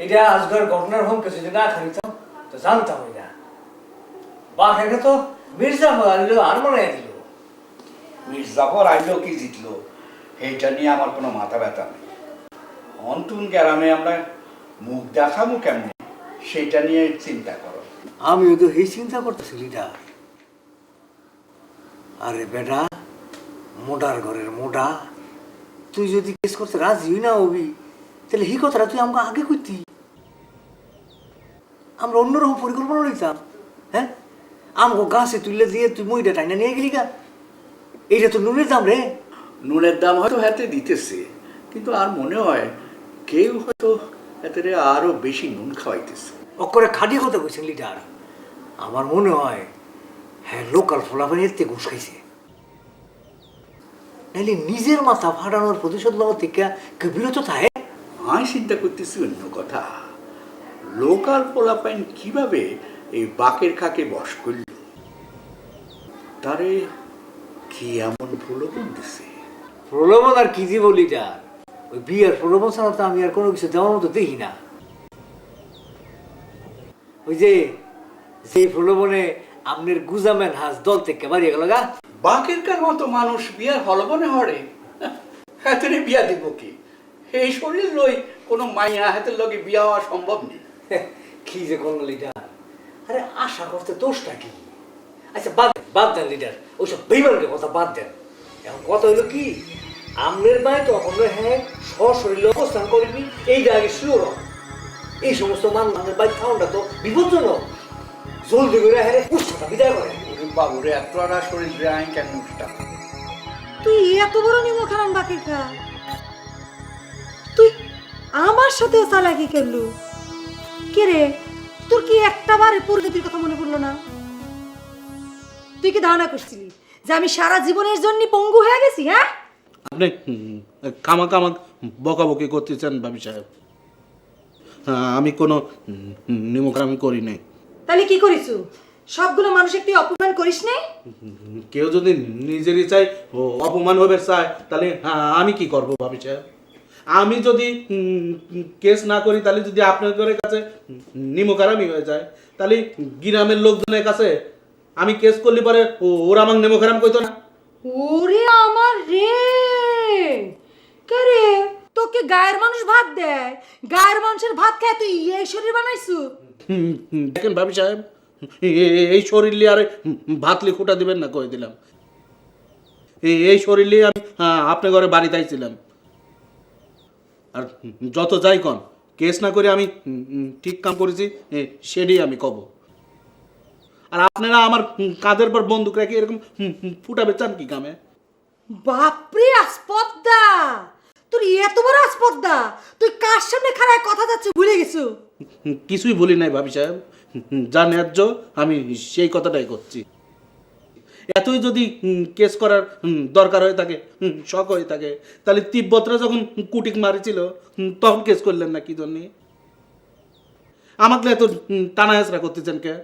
এটা আজকাল ঘটনার হমকে যদি না খাইতাম তো জানতামই না। বাঘাকে তো মির্জাফর আনলো আর মনে দিল। মির্জাফর আইলো কি জিতলো এইটা নিয়ে আমার কোনো মাথা ব্যথা নেই। অন্তুন গ্রামে আমরা মুখ দেখাবো কেমনে সেটা নিয়ে চিন্তা করো। আমিও তো এই চিন্তা করতেছি লিডার। আরে বেটা, মোটার ঘরের মোটা, তুই যদি কেস করতে রাজি না হবি, তাহলে এই কথাটা তুই আমাকে আগে কইতি, আমরা অন্যরকম পরিকল্পনা লইতাম। হ্যাঁ, আমাকে গাছে তুলে দিয়ে তুই মইটা টাইনা নিয়ে গেলি গা। এইটা তো নুনের দাম রে। নুনের দাম হয়তো হাতে দিতেছে, কিন্তু আর মনে হয় কেউ হয়তো এতে আরো বেশি নুন খাওয়াইতেছে। অকরে খাটিয়ে কথা কইছেন লিডার। আমার মনে হয় হ্যাঁ লোকাল ফলাফল এতে ঘুষ খাইছে। নাহলে নিজের মাথা ফাটানোর প্রতিশোধ নেওয়ার থেকে কেউ বিরত থাকে। আমি চিন্তা করতেছি অন্য কথা, লোকাল পোলাপাইন কিভাবে এই বাকের খাকে বশ করল, তারে কি এমন প্রলোভন দিছে? প্রলোভন আর কি দিব লিডার, ওই বিয়ের প্রলোভন ছাড়া তো আমি আর কোনো কিছু দেওয়ার মতো দেখি না। ওই যে সেই প্রলোভনে আপনার গুজামেন হাস দল থেকে বাড়িয়ে গেল গা। বাকের কার মতো মানুষ বিয়ার হলবনে হরে, এতরে বিয়া দিব কি? এই শরীর লই কোনো মাইয়া হাতের লগে বিয়া হওয়া সম্ভব নেই। কি যে করলো লিডার, আরে আশা করতে দোষটা কি? আচ্ছা বাদ দেন লিডার, ওইসব বেইমানের কথা বাদ দেন। এখন কথা হইলো কি, আমনের বাড়ি তো অন্য হ্যাঁ সশরীরে অবস্থান করিনি, এইটা আগে শিওর। এই সমস্ত মানুষের বাড়ি খাওয়াটা তো বিপজ্জনক। জলদি করে হ্যাঁ উৎসাহটা বিদায় করে। বাবুরে এত আর শরীরে আইন কেন উঠটা? তুই এত বড় নিমো খারাম বাকি খা, তুই আমার সাথেও চালাকি করলু। কে রে, তোর কি একটা বারে পরিণতির কথা মনে পড়লো না? তুই কি ধারণা করছিলি যে আমি সারা জীবনের জন্য পঙ্গু হয়ে গেছি? হ্যাঁ, আপনি কামাক বকাবকি করতেছেন ভাবি সাহেব। আমি কোনো নিমকরামি করি নাই। তাহলে কি করিস? সবগুলো মানুষের তুই অপমান করিস নে? কেউ যদি নিজেরই চাই অপমান হবে চায়, তাহলে আমি কি করব ভাবি সাহেব? আমি যদি কেস না করি, তাহলে যদি আপনাদের কাছে নিমকরামি হয়ে যায়, তাহলে গ্রামের লোকজনের কাছে আমি কেস করলে পরে ওরা আমাকে নিমকরাম কইতো না। ওরে আমার রে, কে রে, তোকে গায়ের মানুষ ভাত দেয়, গায়ের মানুষের ভাত খায় তুই এই শরীর বানাইছু? দেখেন ভাবি সাহেব, এই শরীর নিয়ে আর ভাত লি খুঁটা দিবেন না, কয়ে দিলাম। এই শরীর নিয়ে আমি আপনার ঘরে বাড়িতে আইছিলাম। আর যত যাই কন, কেস না করে আমি ঠিক কাম করেছি সেটাই আমি কব। আর আপনারা আমার কাঁধের পর বন্দুক রেখে এরকম ফুটাবে চান কি কামে? বাপরে আসপদ্দা, তোর এত বড় আসপদ্দা, তুই কার সামনে খাড়ায় কথা যাচ্ছে ভুলে গেছো? কিছুই বলি নাই ভাবি সাহেব, যা ন্যায্য আমি সেই কথাটাই করছি। এতই যদি কেস করার দরকার হয়ে থাকে, শখ হয়ে থাকে, তাহলে তিব্বতরা যখন কুটিক মারিছিল তখন কেস করলেন না কি জন্যে? আমাকে এত টানা হেঁচড়া করতেছেন কে?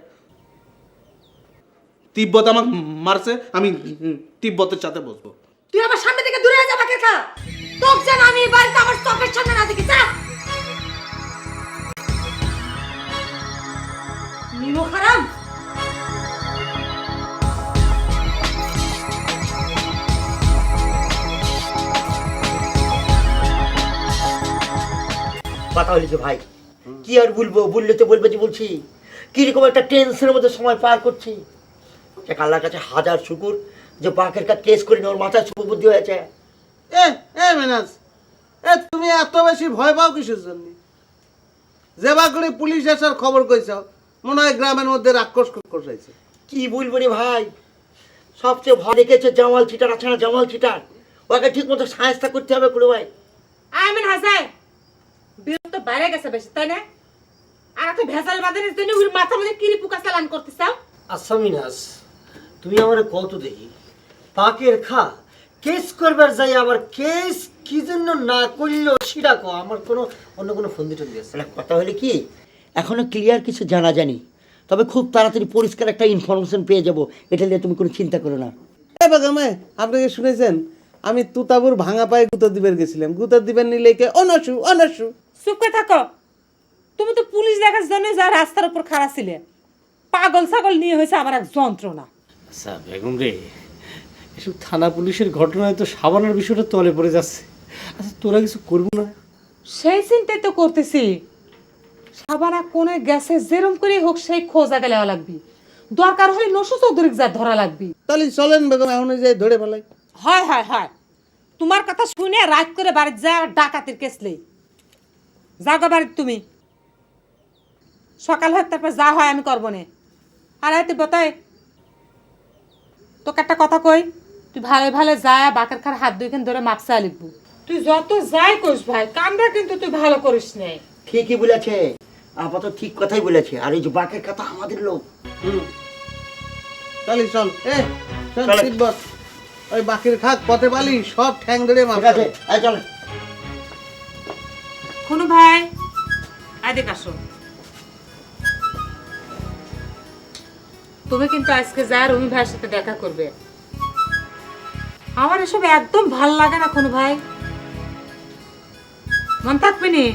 তিব্বত আমাকে মারছে, আমি তিব্বতের সাথে বসবো। তুই আমার সামনে থেকে দূরে যা বাকের খা, তোক যেন আমি এই বাড়িতে আমার চোখের সামনে না দেখি। যা নিমো খারাম। কথা হলি ভাই, কি আর বলবো, বললে তো বলবে যে বলছি কিরকম একটা টেনশনের মধ্যে সময় পার করছি। আল্লাহর কাছে হাজার শুকুর যে বাকের কাজ কেস করে ওর মাথায় সুবুদ্ধি হয়েছে। মেনাজ, তুমি এত বেশি ভয় পাও কিসের জন্য? যে বাকরে পুলিশ আসার খবর কইছো, মনে হয় গ্রামের মধ্যে রাক্ষস কষাইছে। কি বলবো রে ভাই, সবচেয়ে ভয় দেখেছে জামাল চিটার আছে না, জামাল চিটার, ওকে ঠিক মতো সাহায্য করতে হবে করে ভাই। আমিন হাসান বিরক্ত বাইরে গেছে বেশি, তাই না? আর একটা ভেজাল বাজারের জন্য ওর মাথা মধ্যে কিরি পোকা চালান করতে চাও? আচ্ছা মিনাস, তুমি আমার কত দেখি পাকের খা কেস করবার যাই, আবার কেস কি জন্য না করলো সেটা কো, আমার কোনো অন্য কোনো ফন্দি টন্দি আছে? কথা হলে কি, এখনো ক্লিয়ার কিছু জানা জানি, তবে খুব তাড়াতাড়ি পরিষ্কার একটা ইনফরমেশন পেয়ে যাব, এটা নিয়ে তুমি কোনো চিন্তা করো না। আপনাকে শুনেছেন আমি তুতাবুর ভাঙা পায়ে গুঁতো দিবেন গেছিলাম, গুঁতো দিবেন নিলে কে অনসু অনসু। চুপ করে থাকো, তুমি তো পুলিশ দেখার জন্য যা রাস্তার উপর খাড়া ছিলে, পাগল ছাগল নিয়ে হয়েছে আমার এক যন্ত্রণা। আচ্ছা বেগম রে, এসব থানা পুলিশের ঘটনায় তো সাবানার বিষয়টা তলে পড়ে যাচ্ছে। আচ্ছা তোরা কিছু করবো না? সেই চিন্তাই তো করতেছি। সাবানা কোনে গেছে, যেরম করে হোক সেই খোঁজা গেলে লাগবি, দরকার হলে নসু চৌধুরীকে যা ধরা লাগবি। তাহলে চলেন বেগম, এখন যাই ধরে ফেলাই। হয় হয় হয়, তোমার কথা শুনে রাত করে বাড়িতে যা ডাকাতির কেসলেই যাগো বাড়িতে তুমি। সকাল হয় তারপর যা হয় আমি করবো না। আর তুই বতাই তোকে একটা কথা কই, তুই ভালো ভালো যায় বাকের খার হাত দুইখান ধরে মাপসা লিখবো। তুই যত যাই করিস ভাই, কামটা কিন্তু তুই ভালো করিস নাই। ঠিকই বলেছে, আপাতত ঠিক কথাই বলেছে। আর এই যে বাকের কথা আমাদের লোক। তাহলে চল, চল তিব্বত, ওই বাকির খাক পথে পালি সব ঠ্যাং ধরে মাপ। ঠিক আছে, চল। কোনো ভাই আয় দেখ আসো, তুমি কিন্তু আজকে যা রুমি ভাইয়ের সাথে দেখা করবে। আমার এসব একদম ভাল লাগে না কোনো ভাই, মন থাকবে নি।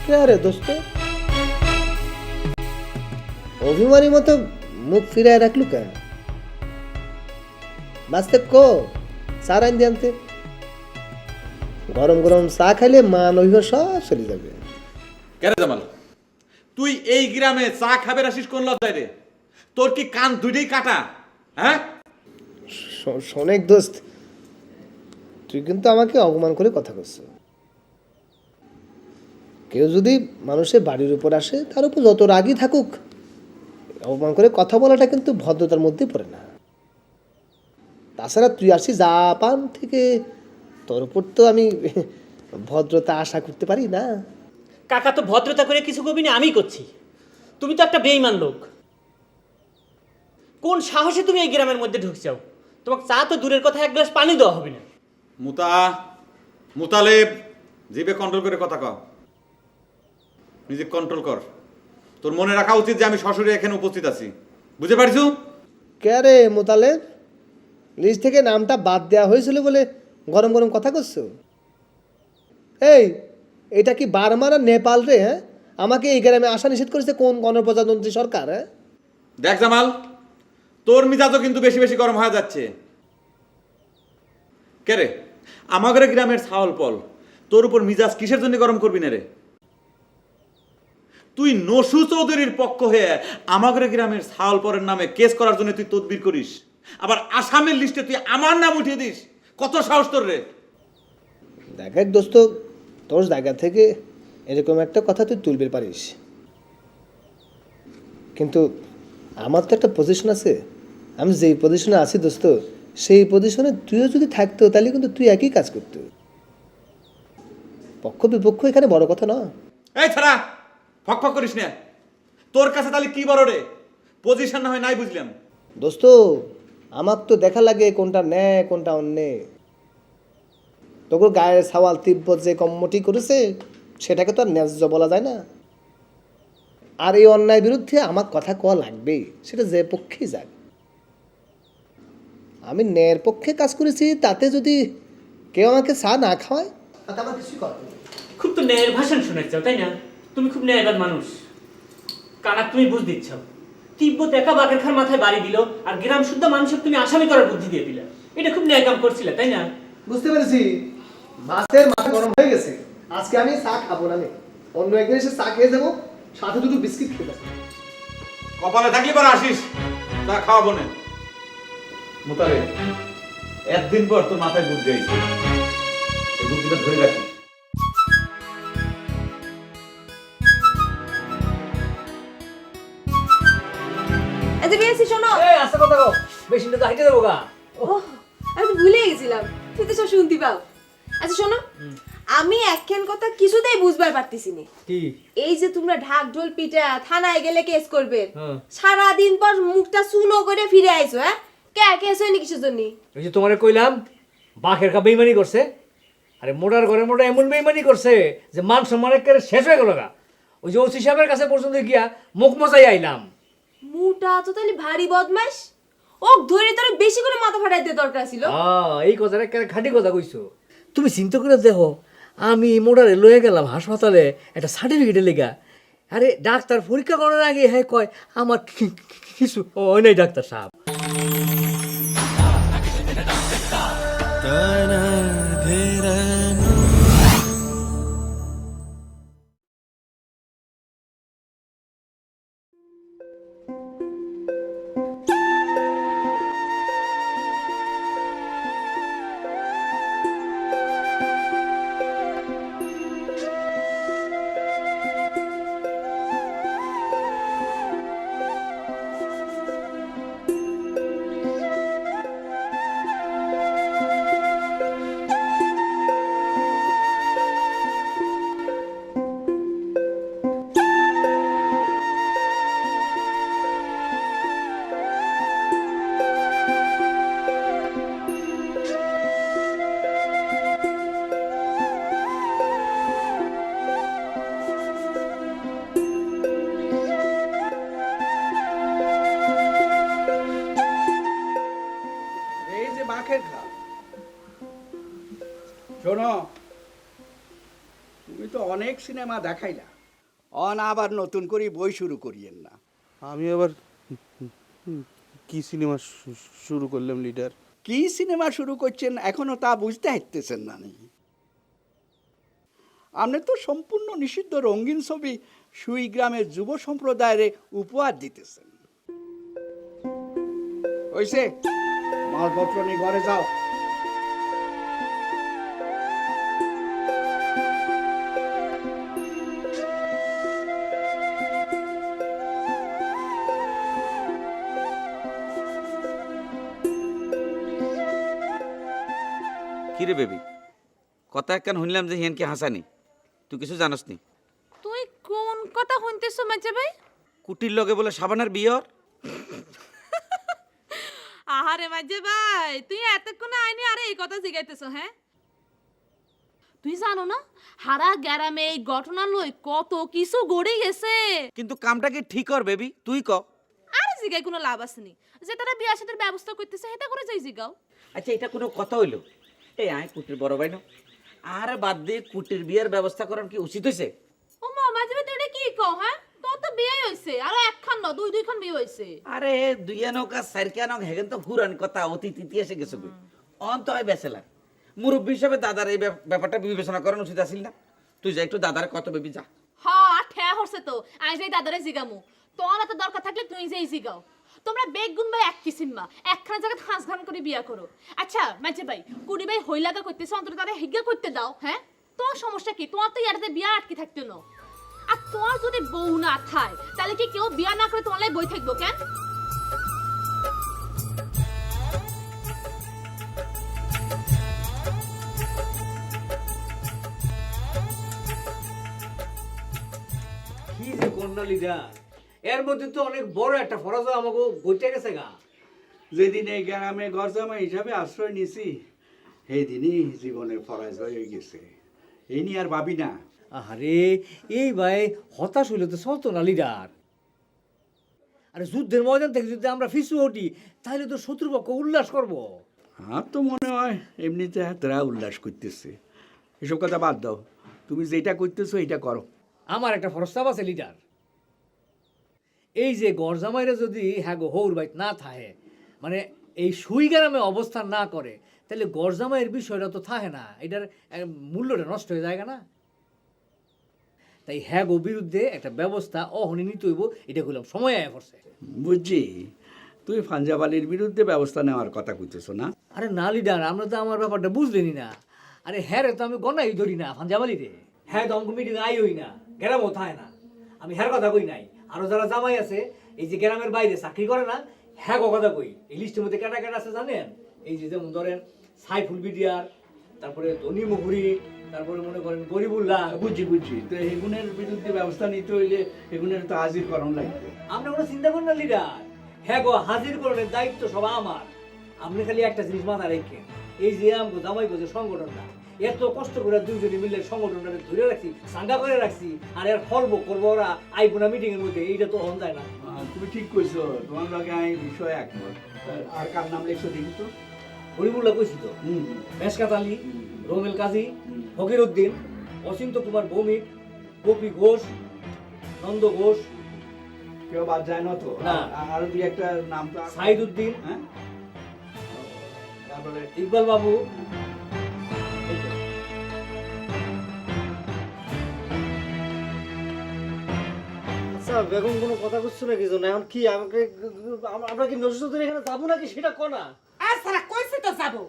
কে রে দোস্ত, অভিমানী মতো মুখ ফিরায় রাখলু কেন? বাঁচতে কো সার আইন দিয়ে আনতে। গরম গরম চা খাইলে মান অভিমান সব চলে যাবে। কেন জামাল, তুই এই গ্রামে চা খাবে আসিস কোন লজ্জায় রে? তোর কি কান দুইটাই কাটা? হ্যাঁ, শোনেক দোস্ত, তুই কিন্তু আমাকে অপমান করে কথা করছো। কেউ যদি মানুষের বাড়ির উপর আসে, তার উপর যত রাগই থাকুক, অপমান করে কথা বলাটা কিন্তু ভদ্রতার মধ্যে পড়ে না। তাছাড়া তুই আসছিস জাপান থেকে, তোর উপর তো আমি ভদ্রতা আশা করতে পারি না। কাকা তো ভদ্রতা করে কিছু কবি না, আমি করছি। তুমি তো একটা বেঈমান লোক। কোন সাহসে তুমি এই গ্রামের মধ্যে ঢুকছাও? তোমাকে চা তো দূরের কথা, এক গ্লাস পানি দেওয়া হবে না। মুতালেব, জিভে কন্ট্রোল করে কথা কও, নিজে কন্ট্রোল কর। তোর মনে রাখা উচিত যে আমি শ্বশুরে এখানে উপস্থিত আছি, বুঝতে পারছো? কে রে মোতালেব, লিস্ট থেকে নামটা বাদ দেওয়া হয়েছিল বলে গরম গরম কথা করছো? এই, এটা কি বার্মা না নেপাল রে? হ্যাঁ, আমাকে এই গ্রামে আসা নিষেধ করেছে কোন গণপ্রজাতন্ত্রী সরকার? হ্যাঁ, দেখ জামাল, তোর মিজাজও কিন্তু বেশি বেশি গরম হয়ে যাচ্ছে। কে রে, আমাদের গ্রামের ছাওয়াল পল, তোর উপর মিজাজ কিসের জন্য গরম করবি না রে? তুই নসু চৌধুরীর পক্ষ হয়ে আমাদের গ্রামের ছাওয়াল পরের নামে কেস করার জন্য তুই তদবির করিস, আবার আসামের লিস্টে তুই আমার নাম উঠিয়ে দিস। কত সাহস তোর রে? দেখ এক দোস্ত, তোর জায়গা থেকে এরকম একটা কথা তুই তুলবে পারিস, কিন্তু আমার তো একটা পজিশন আছে। আমি যেই পজিশনে আছি দোস্ত, সেই পজিশনে তুইও যদি থাকতো, তাহলে কিন্তু তুই একই কাজ করতো। পক্ষ বিপক্ষ এখানে বড় কথা না। এই ছাড়া ফক ফক করিস না। তোর কাছে তাহলে কি বড় রে? পজিশন না হয় নাই বুঝলাম। দোস্ত, আমার তো দেখা লাগে কোনটা ন্যায় কোনটা অন্যায়। তোর গায়ের সওয়াল তিব্বত যে কম্মটি করেছে, সেটাকে তো আর ন্যায্য বলা যায় না। আর এই অন্যায় বিরুদ্ধে আমার কথা কওয়া লাগবে, সেটা যে পক্ষেই যাক। আমি ন্যায়ের পক্ষে কাজ করেছি, তাতে যদি কেউ আমাকে চা না খাওয়ায়, তাতে আমার কিছুই করার নেই। খুব তো ন্যায়ের ভাষণ শোনাচ্ছ, তাই না? তুমি খুব ন্যায়বান মানুষ। কানা তুমি বুঝ দিচ্ছ, তিব্বত একা বাঘের খার মাথায় বাড়ি দিল, আর গ্রাম শুদ্ধ মানুষের তুমি আসামি করার বুদ্ধি দিয়ে দিলে। এটা খুব ন্যায় কাম করছিলে, তাই না? বুঝতে পেরেছি, মাছের মাথা গরম হয়ে গেছে। আজকে আমি চা খাবো না, অন্য একদিন এসে চা খেয়ে যাবো, সাথে দুটো বিস্কিট খেয়ে যাবো। কপালে থাকলে পরে আসিস, তা খাওয়াবো না। মুতারে, একদিন পর তোর মাথায় বুদ্ধি আইছে, এই বুদ্ধিটা ধরে রাখিস। এত বেশি শোনো। এই আস্তে কথা কও, বেশি না তো হাইটে দেবো গা। ওহ, আমি তো ভুলে গেছিলাম, তুই তো সব শুনতে পাও। আচ্ছা শোনো, আমি একখান কথা কিছুতেই বুঝবার পারতেছি না। কি? এই যে তোমরা ঢাক ঢোল পিটা থানায় গেলে কেস করবে, হ্যাঁ। সারা দিন পর মুখটা চুনো করে ফিরে আইছো। হ্যাঁ, কে কেস হয়নি কিসের জন্য? ওই যে তোমারে কইলাম বাঘের কা বেইমানি করছে। আরে মোটার ঘরে মোটা এমন বেইমানি করছে যে মান সম্মান একেবারে শেষ হয়ে গেল গা। ওই যে ওসি সাহেবের কাছে পর্যন্ত গিয়া মুখ মজাই আইলাম। মুটা তো তাহলে ভারী বদমাইশ, ও ধরে তোর বেশি করে মাথা ফাটাইতে দরকার ছিল। এই কথাটা একেবারে খাঁটি কথা কইছো। তুমি চিন্তা করে দেখো, আমি মোটারে লয়ে গেলাম হাসপাতালে একটা সার্টিফিকেটের লেগা। আরে ডাক্তার পরীক্ষা করার আগে হ্যাঁ কয় আমার কিছু হয় নাই ডাক্তার সাহেব। শোনো, তো অনেক সিনেমা দেখাইলা আবার নতুন করে বই শুরু করিয়েন না। আমি আবার কি সিনেমা শুরু করলাম লিডার? কি সিনেমা শুরু করছেন এখনো তা বুঝতে হাঁটতেছেন না নি? আপনি তো সম্পূর্ণ নিষিদ্ধ রঙিন ছবি সুই গ্রামের যুব সম্প্রদায়ের উপহার দিতেছেন। হইছে, মালপত্র নিয়ে ঘরে যাও। কিরে বেবি, কথা একখান শুনলাম যে হিয়ানকে হাসানি, তুই কিছু জানাস নি? তুই কোন কথা শুনতেছো মাঝে ভাই? কুটির লগে বলে সাবানার বিয়র। আহারে মাঝে ভাই, তুই এতক্ষণ আইনি আরে এই কথা জিগাইতেছো? হ্যাঁ, তুই জানো না হারা গ্রামে এই ঘটনা লই কত কিছু গড়ে গেছে। কিন্তু কামটা কি ঠিক কর বেবি, তুই ক। আরে জিগাই কোনো লাভ আসেনি, যে তারা বিয়া শাদীর ব্যবস্থা করতেছে সেটা করে যাই জিগাও। আচ্ছা, এটা কোনো কথা হইলো? এই আয় কুটির বড় ভাই না, আর বাদ দিয়ে কুটির বিয়ের ব্যবস্থা করার কি উচিত হয়েছে? ও মা মাঝে ভাই, তুই এটা কি কও? হ্যাঁ, তোর তো বিয়ে হইছে, আর একখান না দুইখান বিয়ে হইছে। আরে দুইয়ানক আর সাইরকানক হেগেন তো পুরান কথা, অতীত ইতিহাসে গেছে কই। অন্ত হয় বেসেলার মুরব্বী হিসাবে দাদার এই ব্যাপারটা বিবেচনা করানো উচিত আছিল না? তুই যা একটু দাদার কত বেবি যা। হ্যাঁ, ঠ্যা হচ্ছে তো, আই যাই দাদারে জিগামু। তোর এত দরকার থাকলে তুই যাই জিগাও। তোমরা বেগুন ভাই এক কিসিম মা, একখানা জায়গায় হাঁস ঘান করে বিয়া করো। আচ্ছা মাঝে ভাই, কুড়ি ভাই হইলাগা করতেছে, অন্তত তারা হিগা করতে দাও। হ্যাঁ, তোর সমস্যা কি? তোমার তো ইয়াটাতে বিয়া আটকে থাকতে না। আর তোমার যদি বউ না থায় তাহলে কি কেউ বিয়া না করে তোমার লাই বই থাকবো কেন? কি যে কন্যা লিডার, এর মধ্যে তো অনেক বড় একটা ফরজ আমাকে ঘটে গেছে গা। যেদিন এই গ্রামে গরজামা হিসাবে আশ্রয় নিছি সেই দিনই জীবনের ফরাজ হয়ে গেছে। এই নিয়ে আর ভাবি না। আরে এই ভাই হতাশ হইলে তো চলতো না লিডার। আরে যুদ্ধের ময়দান থেকে যদি আমরা পিছু হটি তাহলে তো শত্রুপক্ষ উল্লাস করব। আমার তো মনে হয় এমনিতে তারা উল্লাস করতেছে। এসব কথা বাদ দাও, তুমি যেটা করতেছো এটা করো। আমার একটা প্রস্তাব আছে লিডার। এই যে গরজামাইরা যদি হ্যাঁ গো হৌর বাইত না থাহে, মানে এই সুই গ্রামে অবস্থান না করে, তাহলে গরজামাইয়ের বিষয়টা তো থাহে না, এটার মূল্যটা নষ্ট হয়ে যায় না। তাই হ্যাঁ গো বিরুদ্ধে একটা ব্যবস্থা অহনি নিতে হইব, এটা করলাম সময় আয় পড়ছে। বুঝছি, তুই পাঞ্জাবালির বিরুদ্ধে ব্যবস্থা নেওয়ার কথা কইতেছো না? আরে না লিডার, আমরা তো আমার ব্যাপারটা বুঝলেনি না। আরে হ্যাঁ রে তো আমি গনাই ধরি না পাঞ্জাবালি রে। হ্যাঁ তো আমাকে মিটিং আই হই না, গ্রামও থায় না। আমি হ্যার কথা কই নাই। আরো যারা জামাই আছে এই যে গ্রামের বাইরে চাকরি করে না, হ্যাঁ গো কথা কই। এই লিস্টের মধ্যে কেটা কেটা আছে জানেন? এই যে যেমন ধরেন সাইফুল বিডিয়ার, তারপরে ধনী মুহুরি, তারপরে মনে করেন গরিবুল্লাহ। বুঝছি, তো এগুনের বিরুদ্ধে ব্যবস্থা নিতে হইলে এগুনের তো হাজির করানো লাগবে। আমরা কোনো চিন্তা করেন না লিডার, হ্যাঁ গো হাজির করানোর দায়িত্ব সব আমার। আপনি খালি একটা জিনিস মাথা রেখেন, এই যে আমগো জামাই গো যে সংগঠনটা, এত কষ্ট করে দুইজনে মিলে সংগঠনটা ধরে রাখছি, সাঙ্গা করে রাখছি, আর এর ফলব করবো ওরা আইবো না মিটিং এর মধ্যে, এইটা তো হন যায় না। তুমি ঠিক কইছো, তোমার লগে আমি বিষয় একমত। আর কার নাম লেখছো দেখি তো? হরিবুল্লাহ কইছি তো, মেশকাত আলী, রোমেল কাজী, ফকির উদ্দিন, অচিন্ত কুমার ভৌমিক, গোপী ঘোষ, নন্দ ঘোষ। কেউ বাদ যায় না তো? না। আরো দুই একটা নাম তো। সাইদ উদ্দিন, হ্যাঁ, তারপরে ইকবাল বাবু। আচ্ছা বেগম কোনো কথা করছো নাকি? এখন কি আমাকে আমরা কি নজরুলের এখানে যাবো নাকি সেটা কনা? আর সারা কইছে তো যাবো।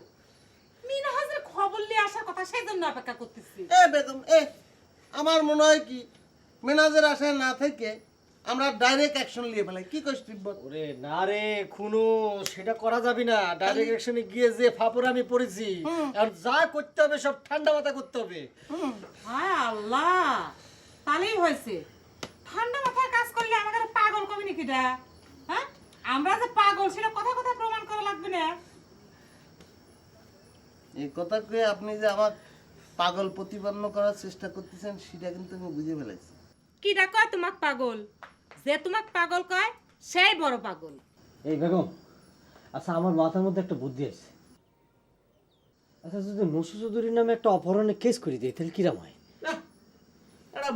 মিনা হাজার খবর নিয়ে আসার কথা, সেই জন্য অপেক্ষা করতেছি। বেগম আমার মনে হয় কি মেনাজের আশায় না থেকে আমরা ডাইরেক্ট অ্যাকশন নিয়ে ফেলাই। কি কইস তুই বল? ওরে না রে খুনো, সেটা করা যাবে না। ডাইরেক্ট অ্যাকশনে গিয়ে যে ফাপড়ে আমি পড়েছি, আর যা করতে হবে সব ঠান্ডা মাথা করতে হবে। হায় আল্লাহ, তাহলেই হয়েছে। ঠান্ডা মাথায় কাজ করলে আমাদের পাগল কবি নাকি ডা? হ্যাঁ, আমরা যে পাগল সেটা কথা কথা প্রমাণ করা লাগবে না। এই কথা কয়ে আপনি যে আমার পাগল প্রতিপন্ন করার চেষ্টা করতেছেন সেটা কিন্তু আমি বুঝে ফেলেছি। কিডা কয় তোমাক পাগল? যে তোমাক পাগল কয় সেই বড় পাগল। এই বেগম, আচ্ছা আমার মাথার মধ্যে একটা বুদ্ধি আছে। আচ্ছা যদি নসু চৌধুরীর নামে একটা অপহরণের কেস করে দিই তাহলে কিরাম হয়?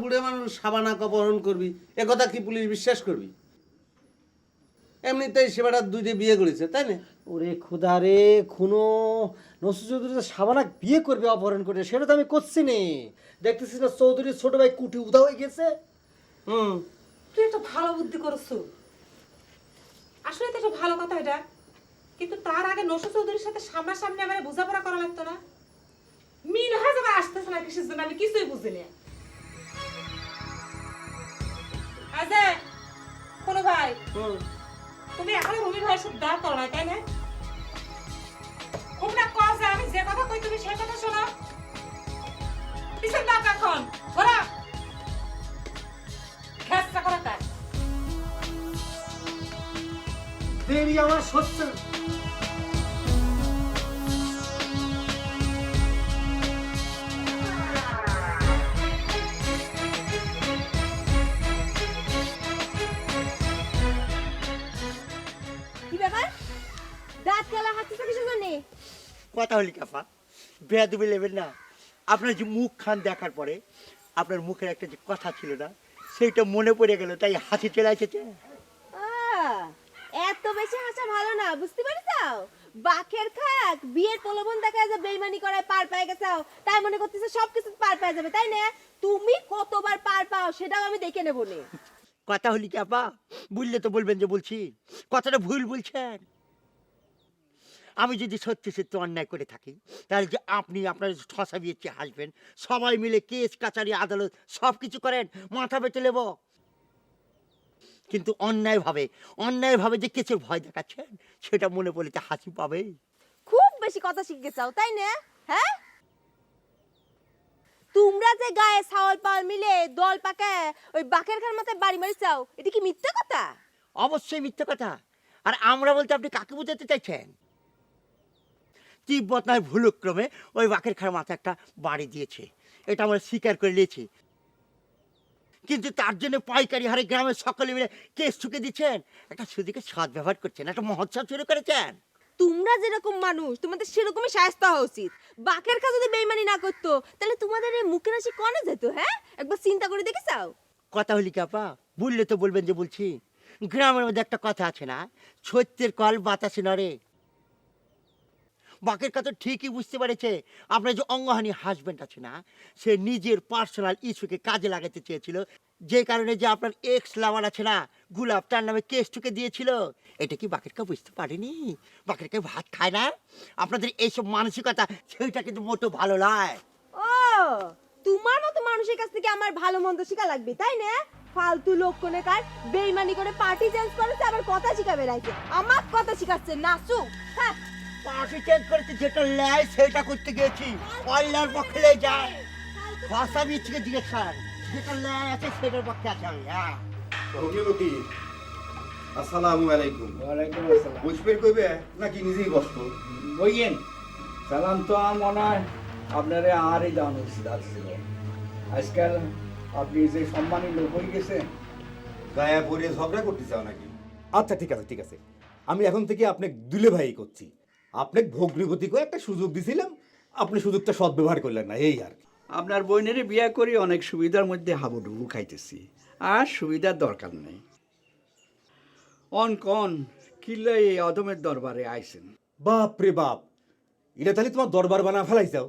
বুড়ে মানুষ সাবানাক অপহরণ করবি এ কথা কি পুলিশ বিশ্বাস করবি? এমনিতেই সে বেটার দুইটা বিয়ে করেছে, তাই না? ওরে খুদা রে, খুনো নসরুল চৌধুরী তো শাবানাক বিয়ে করবে অপহরণ করে, সেটা তো আমি করছি নে। দেখতেছিস না চৌধুরীর ছোট ভাই কুটি উদা হয়ে গেছে। তুই একটা ভালো বুদ্ধি করছো, আসলে তো একটা ভালো কথা এটা, কিন্তু তার আগে নসরুল চৌধুরীর সাথে সামনাসামনি আমার বোঝাপড়া করা লাগতো না? মিন হয়ে যাবে আসতেছে না কিসের জন্য আমি কিছুই বুঝি না। আজে কোনো ভাই, তুমি এখনো ভূমি ভাই সব দাঁড় করো না, তাই না? খুব না কজ আমি যে কথা কই তুমি সেই কথা শোনো। কিসের দাঁত এখন ওরা খেসটা করা তাই দেরি আমার সহ্য। কি ব্যাপার? দাঁত কেলা হাসতেছে কিসের জন্য? কথা হলি কাপা, বেয়াদবি লেবেন না। আপনার যে মুখ খান দেখার পরে আপনার মুখের একটা যে কথা ছিল না, সেইটা মনে পড়ে গেল, তাই হাসি চলে এসেছে। এত বেশি হাসা ভালো না, বুঝতে পারিসাও? বাকের খাক বিয়ের প্রলোভন দেখা যে বেইমানি করায় পার পেয়ে গেছাও, তাই মনে করতেছে সবকিছু পার পেয়ে যাবে, তাই না? তুমি কতবার পার পাও সেটাও আমি দেখে নেব নে। কথা হলি কি আপা, বুঝলে তো বলবেন যে বলছি, কথাটা ভুল বলছেন। আমি যদি সত্যি সত্যি অন্যায় করে থাকি, তাহলে যে আপনি আপনার ঠসা বিয়েছে হাসবেন, সবাই মিলে কেস কাচারি আদালত সব কিছু করেন, মাথা পেতে নেব। কিন্তু অন্যায়ভাবে যে কেসের ভয় দেখাচ্ছেন, সেটা মনে পড়লে তো হাসি পাবে। খুব বেশি কথা শিখে চাও, তাই না? হ্যাঁ, তোমরা যে গায়ে ছাওয়াল পাল মিলে দল পাকে ওই বাকের খার মাথায় বাড়ি মারি চাও, এটা কি মিথ্যা কথা? অবশ্যই মিথ্যে কথা। আর আমরা বলতে আপনি কাকে বোঝাতে চাইছেন? তিব্বত নয় ভুলক্রমে ওই বাকের খার মাথায় একটা বাড়ি দিয়েছে, এটা আমরা স্বীকার করে নিয়েছি। কিন্তু তার জন্য পাইকারি হারে গ্রামের সকলে মিলে কেস ঠুকে দিচ্ছেন, একটা সুদিকে সৎ ব্যবহার করছেন, একটা মহোৎসব শুরু করেছেন। তোমরা যেরকম মানুষ তোমাদের সেরকমই শায়েস্ত হওয়া উচিত। বাকের খা যদি বেইমানি না করতো তাহলে তোমাদের এই মুখের হাসি কনে যেত? হ্যাঁ, একবার চিন্তা করে দেখেছাও? কথা হলি কাপা, বললে তো বলবেন যে বলছি। গ্রামের মধ্যে একটা কথা আছে না, সত্যের কল বাতাসে নড়ে। বাকের কথা ঠিকই বুঝতে পেরেছে আপনার যে অঙ্গহানি হাজবেন্ড আছে না, সে নিজের পার্সোনাল ইস্যুকে কাজে লাগাতে চেয়েছিল, যে কারণে যে আপনার এক্স লাভার আছে না গুলাব, তার নামে কেস ঠুকে দিয়েছিল। এটা কি বাকেরকা বুঝতে পারেনি? বাকেরকা ভাত খায় না? আপনাদের এইসব মানসিকতা সেইটা কিন্তু মোটেও ভালো নয়। ও, তোমার মতো মানুষের কাছ থেকে আমার ভালো মন্দ শিখা লাগবে, তাই না? ফালতু লোক কোনে কার বেইমানি করে পার্টি চেঞ্জ করেছে, আবার কথা শিখা বেড়াইছে। আমার কথা শিখাচ্ছে নাচু। হ্যাঁ, পার্টি চেঞ্জ করেছে, যেটা ন্যায় সেটা করতে গিয়েছি, অন্যায়ের পক্ষে লে যায়। ভাষা মিথ্যে জিজ্ঞেস করেন, যেটা ন্যায় আছে সেটার পক্ষে আছে আমি। হ্যাঁ, ভগ্নিপতি আসসালামু আলাইকুম। ওয়ালাইকুম আসসালাম। বুঝবেন কইবে নাকি নিজেই বসবো? বইয়েন সালাম তো আমার মনে হয় আপনারে আরই দান উচিত ছিল। আজকাল আপনি যে সম্মানী লোক হয়ে গেছেন। গায়ে পড়ে ঝগড়া করতে চাও নাকি? আচ্ছা ঠিক আছে ঠিক আছে, আমি এখন থেকে আপনাকে দুলে ভাই করছি। আপনাকে ভগ্নিপতিকে একটা সুযোগ দিছিলাম, আপনি সুযোগটা সদ্ব্যবহার করলেন না, এই আর কি। আপনার বোনের বিয়ে করে অনেক সুবিধার মধ্যে হাবুডুবু খাইতেছি, আর সুবিধার দরকার নেই। কন কিল্লা এই অদমের দরবারে আইছেন? বাপ রে বাপ, এটা তাহলে তোমার দরবার বানা ফেলাইছাও।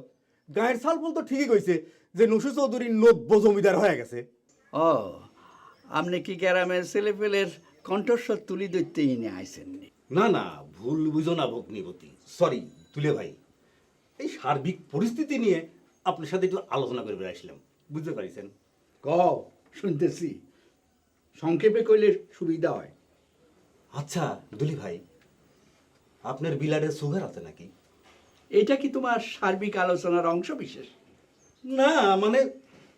গায়ের সাল বলতো ঠিকই কইছে যে নসু চৌধুরী নব্য জমিদার হয়ে গেছে। ও, আপনি কি গ্রামের ছেলেপেলের কণ্ঠস্বর তুলি ধরতে এনে আইছেন? না না, ভুল বুঝো না ভগ্নিপতি, সরি তুলে ভাই। এই সার্বিক পরিস্থিতি নিয়ে আপনার সাথে একটু আলোচনা করে বেড়াইছিলাম, বুঝতে পারিছেন? শুনতেছি, সংক্ষেপে কইলে সুবিধা হয়। আচ্ছা দুলি ভাই, আপনার বিলাডের সুগার আছে নাকি? এটা কি তোমার সার্বিক আলোচনার অংশ বিশেষ? না মানে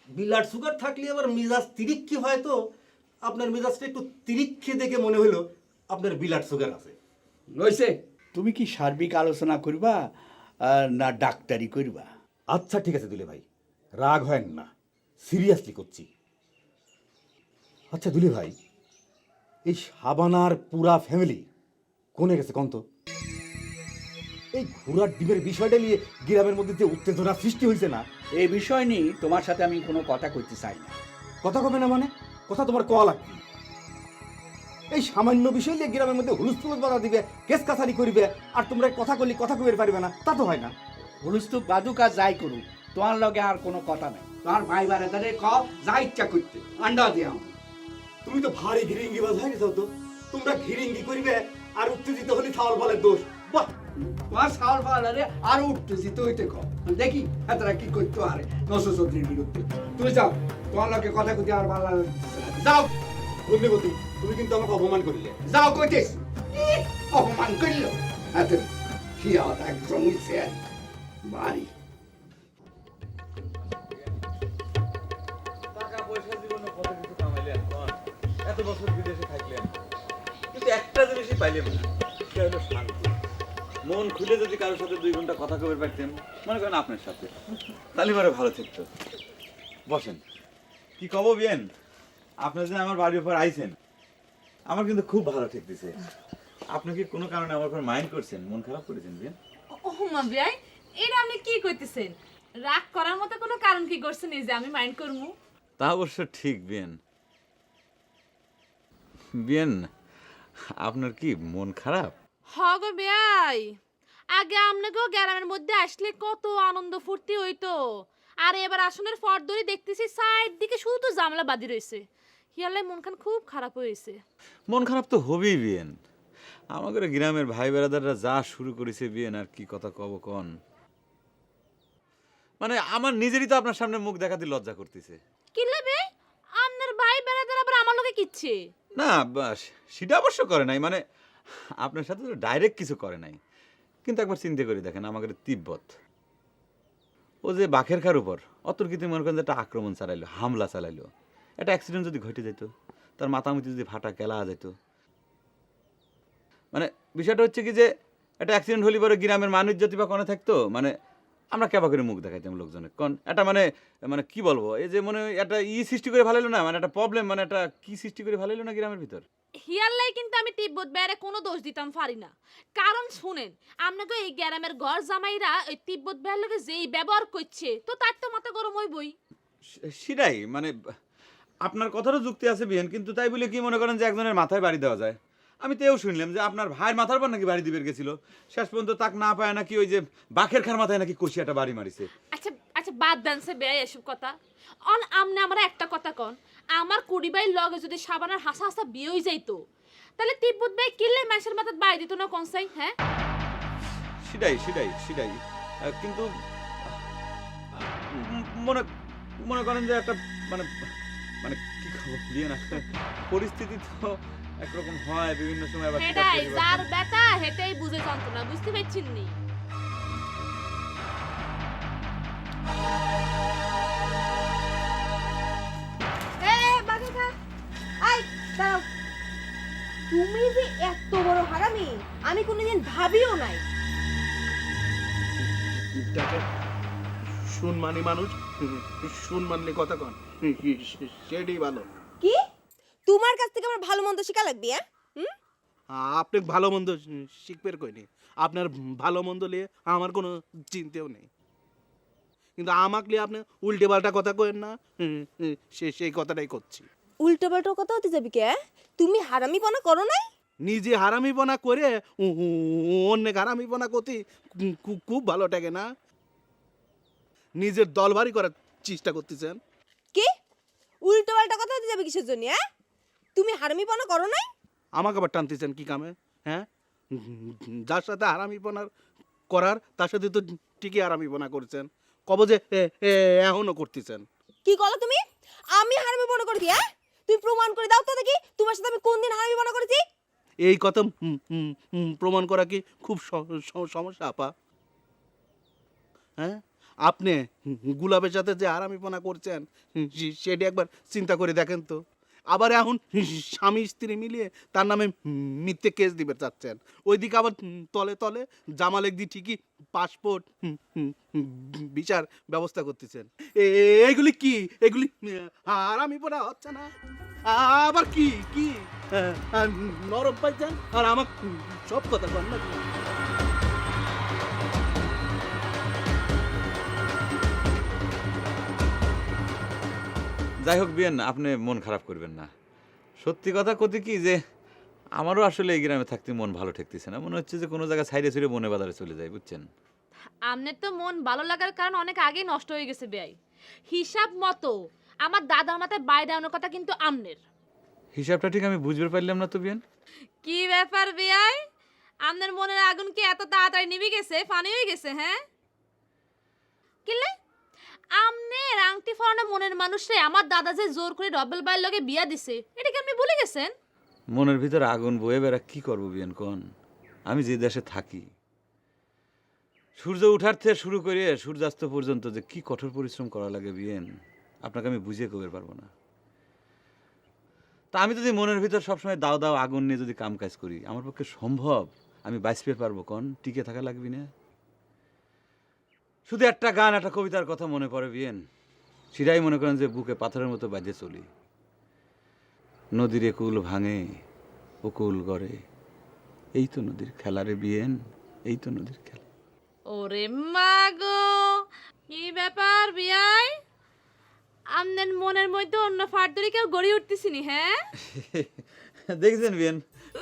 বিলাড সুগার থাকলে আবার মিজাজ তিরিক্ষি হয়, তো আপনার মিজাজটা একটু তিরিক্ষি দেখে মনে হলো আপনার বিলাড সুগার আছে। রয়েছে, তুমি কি সার্বিক আলোচনা করবা না ডাক্তারি করবা? আচ্ছা ঠিক আছে দুলে ভাই, রাগ হয় না, সিরিয়াসলি করছি। আচ্ছা দুলে ভাই, এই সাবানার পুরা ফ্যামিলি কোনে গেছে কন্ত? এই ঘোড়ার ডিমের বিষয়টা নিয়ে গ্রামের মধ্যে যে উত্তেজনা সৃষ্টি হয়েছে না, এই বিষয় নিয়ে তোমার সাথে আমি কোনো কথা কইতে চাই না। কথা কবে না মানে কথা তোমার কওয়া লাগবে। এই সামান্য বিষয় নিয়ে গ্রামের মধ্যে হুলস্থুল বাধা দিবে, কেস কাছারি করবে, আর তোমরা কথা কইলে কথা কইতে পারবে না, তা তো হয় না। হুলস্থুল বাদুক আর যাই করুক, তোমার লগে আর কোনো কথা নাই। তোমার ভাই বারে তাদের কও যা ইচ্ছা করতে, আন্ডা দিয়াম। তুমি তো ভারী ঘিরিঙ্গি বাজ হয়ে গেছো তো। তোমরা ঘিরিঙ্গি করবে আর উত্তেজিত হলে ছাওয়াল বলের দোষ। বাহ, তোমার সাওয়াল ফাওয়ালে আর উঠতেছি তো হইতে কও, দেখি এতটা কি করতে আরে নশো চৌধুরীর বিরুদ্ধে। তুমি যাও, তোমার লগে কথা কইতে আর ভালো লাগে না। যাও বন্ধুবতী, তুমি কিন্তু আমাকে অপমান করলে। যাও কইতেছ, অপমান করিল এত কি আর একজন হইছে বাড়ি। টাকা পয়সা জীবনে কত কিছু কামাইলেন, এত বছর বিদেশে থাকলেন, কিন্তু একটা জিনিসই পাইলেন না, সেটা হলো শান্তি। মন খুলে যদি কারোর সাথে 2 ঘন্টা কথা কবে পারতেন, মনে করেন আপনার সাথে, তাহলে পরে ভালো থাকতো। বসেন, কি কব বিয়েন, আপনি যে আমার বাড়ির উপর আইছেন, আমার কিন্তু খুব ভালো ঠেকতেছে। আপনি কি কোনো কারণে আমার উপর মাইন্ড করছেন, মন খারাপ করেছেন বিয়েন? ওমা ভাই, এটা আপনি কি কইতেছেন? রাগ করার মতো কোনো কারণ কি করছেন এই যে আমি মাইন্ড করমু? তা অবশ্য ঠিক বিয়েন। বিয়েন, আপনার কি মন খারাপ? হগো বেয়াই, আগে আপনাকেও গ্রামের মধ্যে আসলে কত আনন্দ ফুর্তি হইতো, আর এবার আসনের পর ধরে দেখতেছি সাইড দিকে শুধু জামলা বাঁধি রয়েছে, হিয়ালে মন খান খুব খারাপ হয়েছে। মন খারাপ তো হবেই বিয়েন। আমাদের গ্রামের ভাই বেড়াদাররা যা শুরু করেছে বিয়েন, আর কি কথা কব কন। মানে আমার নিজেরই তো আপনার সামনে মুখ দেখাতে লজ্জা করতেছে। কি বে, আপনার ভাই বেড়াদার আবার আমার লোকে কিচ্ছে? না, সেটা অবশ্য করে নাই, মানে আপনার সাথে তো ডাইরেক্ট কিছু করে নাই, কিন্তু একবার চিন্তা করে দেখেন, আমাদের তিব্বত ও যে বাঘের খার উপর অতর্কিতে মনে করেন যে একটা আক্রমণ চালাইলো, হামলা চালাইলো, একটা অ্যাক্সিডেন্ট যদি ঘটে যেত, তার মাথামুতি যদি ফাটা কেলা যেত, মানে বিষয়টা হচ্ছে কি যে একটা অ্যাক্সিডেন্ট হলে পরে গ্রামের মানুষ যদি বা কোনে থাকতো, মানে আমরা কেবা করে মুখ দেখাইতাম লোকজনের, কোন একটা মানে মানে কি বলবো, এই যে মনে একটা সৃষ্টি করে ভালো না, মানে একটা প্রবলেম, মানে একটা কি সৃষ্টি করে ভালো না গ্রামের ভিতর। হিয়াল্লাই কিন্তু আমি তিব্বত বেড়ে কোনো দোষ দিতাম পারি না, কারণ শুনেন আপনাকে এই গ্রামের ঘর জামাইরা ওই তিব্বত বেড়ার লোকে যেই ব্যবহার করছে, তো তার তো মাথা গরম হইবই। সেটাই, মানে আপনার কথারও যুক্তি আছে বিহেন, কিন্তু তাই বলে কি মনে করেন যে একজনের মাথায় বাড়ি দেওয়া যায়? আমি তো এও শুনলাম যে আপনার ভাইয়ের মাথার পর নাকি বাড়ি দিবের গেছিল, শেষ পর্যন্ত তাক না পায় নাকি ওই যে বাঘের খার মাথায় নাকি কষিয়াটা বাড়ি মারিছে। আচ্ছা আচ্ছা, বাদ দানছে বে এসব কথা। অন আমনে আমার একটা কথা কন, আমার কুড়ি ভাই লগে যদি সাবানার হাসা হাসা বিয়ে হয়ে যাইতো, তাহলে তিব্বত ভাই কিল্লে মাসের মাথায় বাড়ি দিত না কনসাই? হ্যাঁ সেটাই সেটাই সেটাই, কিন্তু মনে মনে করেন যে একটা মানে মানে কি খবর বিয়ে না, পরিস্থিতি তো একরকম হয় বিভিন্ন সময়, আবার স্বীকার হেটাই করি যার বা- ব্যথা হেটাই বুঝে যন্ত্রণা, বুঝতে পারছেন নি? এ বাঘে খা, আই দাঁড়াও। তুমি যে এত বড় হারামি আমি কোনোদিন ভাবিও নাই। শুন মানি মানুষ, শুন মানলে কথা কন, সেটাই ভালো। কি তোমার কাছ থেকে আমার ভালো মন্দ শিখা লাগবে? হ্যাঁ আপনি ভালো মন্দ শিখবের কইনি, আপনার ভালো মন্দ নিয়ে আমার কোনো চিন্তাও নেই, কিন্তু আমাকে নিয়ে আপনি উল্টে পাল্টা কথা কইেন না, সেই কথাটাই করছি। উল্টো পাল্টো কথা হতে যাবি কে? তুমি হারামিপনা করো নাই? নিজে হারামিপনা করে অন্যের হারামিপনা করতে খুব ভালো টাকে না, নিজের দল ভারী করার চেষ্টা করতেছেন। কি উল্টো পাল্টা কথা হতে যাবে কিসের জন্য? হ্যাঁ তুমি হারামিপনা করো নাই? আমাকে আবার টানতেছেন কি কামে? হ্যাঁ, যার সাথে হারামিপনা করার তার সাথে তো ঠিকই হারামিপনা করছেন, কব যে এখনো করতেছেন। কি করো তুমি? আমি হারামিপনা করেছি? হ্যাঁ তুমি প্রমাণ করে দাও তো দেখি তোমার সাথে আমি কোন দিন হারামিপনা করেছি। এই কথা প্রমাণ করা কি খুব সমস্যা আপা? হ্যাঁ, আপনি গুলাবের সাথে যে আরামিপনা করছেন সেটি একবার চিন্তা করে দেখেন তো। আবার এখন স্বামী স্ত্রী মিলিয়ে তার নামে মিথ্যে কেস দিবে চাচ্ছেন, ওইদিকে আবার তলে তলে জামালেক দিয়ে ঠিকই পাসপোর্ট বিচার ব্যবস্থা করতেছেন। এইগুলি কি? এগুলি আরামিপনা হচ্ছে না? আবার কি কি নরম পাইছেন আর আমার সব কথা বল না। যাই হোক বিয়েন, আপনি মন খারাপ করবেন না। সত্যি কথা কতি কি যে আমারও আসলে এই গ্রামে থাকতে মন ভালো ঠেকতেছে না, মনে হচ্ছে যে কোনো জায়গায় সাইডে ছিঁড়ে বনে বাজারে চলে যায়, বুঝছেন? আমনের তো মন ভালো লাগার কারণ অনেক আগেই নষ্ট হয়ে গেছে বেয়াই। হিসাব মতো আমার দাদার মাথায় বাইরে আনার কথা কিন্তু আমনের। হিসাবটা ঠিক আমি বুঝতে পারলাম না তো বিয়েন। কি ব্যাপার বেয়াই, আমনের মনের আগুন কি এত তাড়াতাড়ি নিভে গেছে, ফানি হয়ে গেছে? হ্যাঁ কিলে আমনের আংটি ফরানো মনের মানুষরে আমার দাদা যে জোর করে রবেল বাইয়ের লগে বিয়া দিছে, এটা কি আপনি ভুলে গেছেন? মনের ভিতর আগুন বয়ে বেড়া কি করবো বিয়েন কোন? আমি যে দেশে থাকি, সূর্য উঠার থেকে শুরু করে সূর্যাস্ত পর্যন্ত যে কি কঠোর পরিশ্রম করা লাগে বিয়েন, আপনাকে আমি বুঝিয়ে কবে পারবো না। তা আমি যদি মনের ভিতর সবসময় দাও দাও আগুন নিয়ে যদি কাম কাজ করি, আমার পক্ষে সম্ভব আমি বাঁচতে পারবো কোন? টিকে থাকা লাগবি না? শুধু একটা গান একটা কবিতার কথা মনে পড়ে বিয়েন, সেটাই মনে করেন যে বুকে পাথরের মতো বাজে চলি। নদীর একুল ভাঙে ওকুল গড়ে, এই তো নদীর খেলা রে বিয়েন, এই তো নদীর খেলা। ওরে মাগো, কি ব্যাপার বিয়াই, আমনের মনের মধ্যে অন্য ফাট ধরে কেউ গড়ি উঠতেছিনি? হ্যাঁ দেখছেন বিয়েন,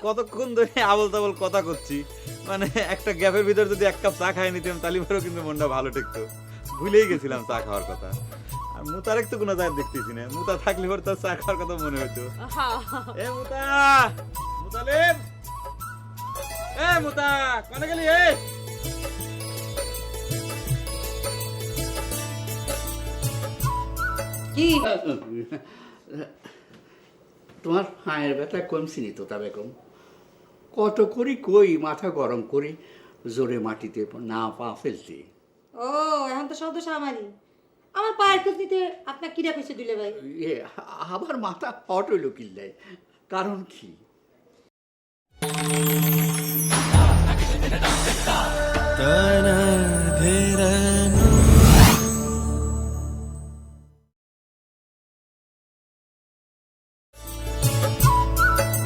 কতক্ষণ ধরে আবল তাবল কথা করছি, মানে একটা গ্যাপের ভিতর যদি এক কাপ চা খাই নিতাম তাহলে পরেও কিন্তু মনটা ভালো ঠেকতো। ভুলেই গেছিলাম চা খাওয়ার কথা। আর মুতার একটু কোনো জায়গায় দেখতেছি না, মুতা থাকলে পরে তার চা খাওয়ার কথা মনে হতো। এ মুতা, মুতালেব, এ মুতা কোনে গেলি? এ কি তোমার পায়ের ব্যথা কমছি নি তোতা বেগম? কত করি কই মাথা গরম করি জোরে মাটিতে না পা ফেলতে। ও এখন তো সব দোষ আমারই। আমার পায়ের খোঁজ নিতে আপনার কিরা কইছে দিলে ভাই? আবার মাথা হট হইল কিল্লাই, কারণ কি?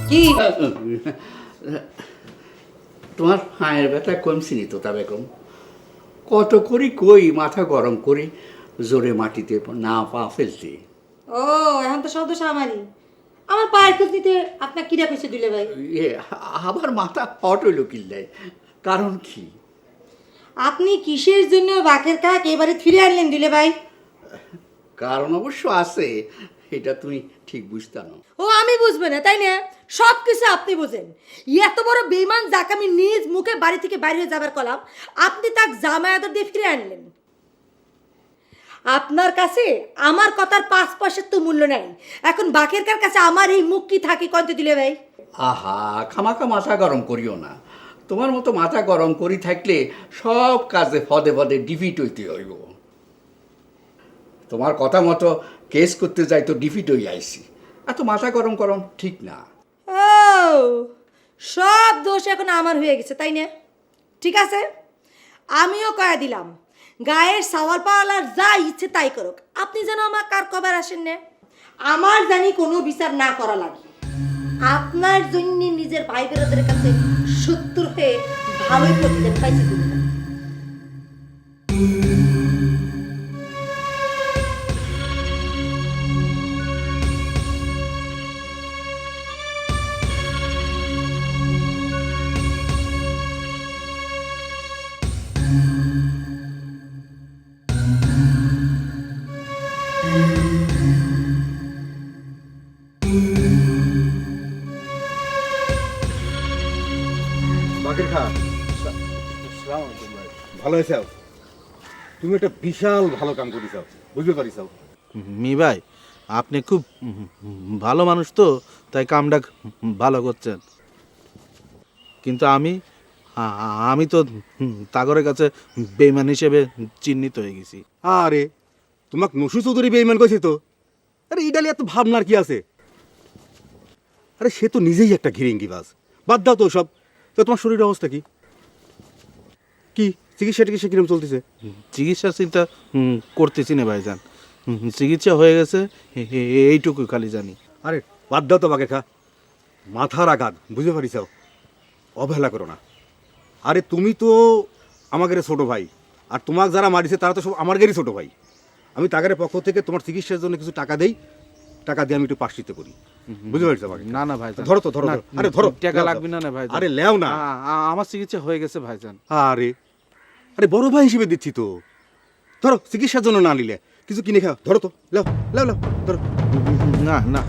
কি তোমার পায়ের ব্যথা কমছি নি তোতা বেগম? কত করি কই মাথা গরম করি জোরে মাটিতে না পা ফেলতে। ও এখন তো সব দোষ আমারই। আমার পায়ের খোঁজ নিতে আপনার কিরা কইছে দিলে ভাই? আবার মাথা হট হইল কিল্লাই, কারণ কি? আপনি কিসের জন্য বাকের কাক এবারে ফিরে আনলেন দিলে ভাই? কারণ অবশ্য আছে, এটা তুমি ঠিক বুঝতে না। ও আমি বুঝবে না তাই না? সব কিছু আপনি বুঝেন। এত বড় বেঈমান যাকে আমি নিজ মুখে বাড়ি থেকে বাইরে হয়ে যাবার কলাম, আপনি তাক জামাই আদর দিয়ে ফিরে আনলেন। আপনার কাছে আমার কথার 5 পয়সার তো মূল্য নাই। এখন বাকের কার কাছে আমার এই মুখ কি থাকে কন্তে দিলে ভাই? আহা, খামাখা মাথা গরম করিও না। তোমার মতো মাথা গরম করি থাকলে সব কাজে পদে পদে ডিফিট হইতে হইব। তোমার কথা মতো কেস করতে যাই তো ডিফিট হয়ে আইসি। এত মাথা গরম গরম ঠিক না। ও সব দোষ এখন আমার হয়ে গেছে তাই না? ঠিক আছে, আমিও কয়া দিলাম গায়ের সাওয়াল পাওয়ালার যা ইচ্ছে তাই করুক, আপনি যেন আমার কার কবার আসেন না। আমার জানি কোনো বিচার না করা লাগে। আপনার জন্য নিজের ভাই বেরোদের কাছে শত্রু হয়ে ভালোই প্রতিদিন পাইছি। বাকের খা, ভালো হয়েছে। তুমি একটা বিশাল ভালো কাম করিস, বুঝতে পারিস? মি ভাই, আপনি খুব ভালো মানুষ তো, তাই কামটা ভালো করছেন। কিন্তু আমি তো তাগরের কাছে বেইমান হিসেবে চিহ্নিত হয়ে গেছি। আরে তোমাকে নসু চৌধুরী বেইমান কইছে তো? আরে ইডালি এত ভাবনার কি আছে? আরে সে তো নিজেই একটা ঘিরিঙ্গিবাজ। বাদ দাও তো সব। তো তোমার শরীরের অবস্থা কি? কি চিকিৎসা টিকিৎসা কিরকম চলতেছে? চিকিৎসার চিন্তা করতেছি না ভাইজান। চিকিৎসা হয়ে গেছে, এইটুকু খালি জানি। আরে বাদ দাও তো বাকে খা, মাথার আঘাত, বুঝতে পারিস? অবহেলা করো না। আরে তুমি তো আমাদের ছোট ভাই, আর তোমাকে যারা মারিছে তারা তো সব আমার গেরই ছোট ভাই। আমি তাদের পক্ষ থেকে তোমার চিকিৎসার জন্য কিছু টাকা দেই, টাকা দিয়ে আমি একটু পাশিতে করি, বুঝতে পারছো আমাকে? না না ভাইজান, ধরো তো ধরো না, ধরো। আরে ধরো, টাকা লেও, লাগবে লেও। না না ভাইজান। আরে লেও না। আমার চিকিৎসা হয়ে গেছে ভাইজান। আরে আরে বড় ভাই হিসেবে দিচ্ছি তো, ধরো চিকিৎসার জন্য না নিলে কিছু কিনে খাও, ধরো তো, লেও লেও লেও, ধরো। না না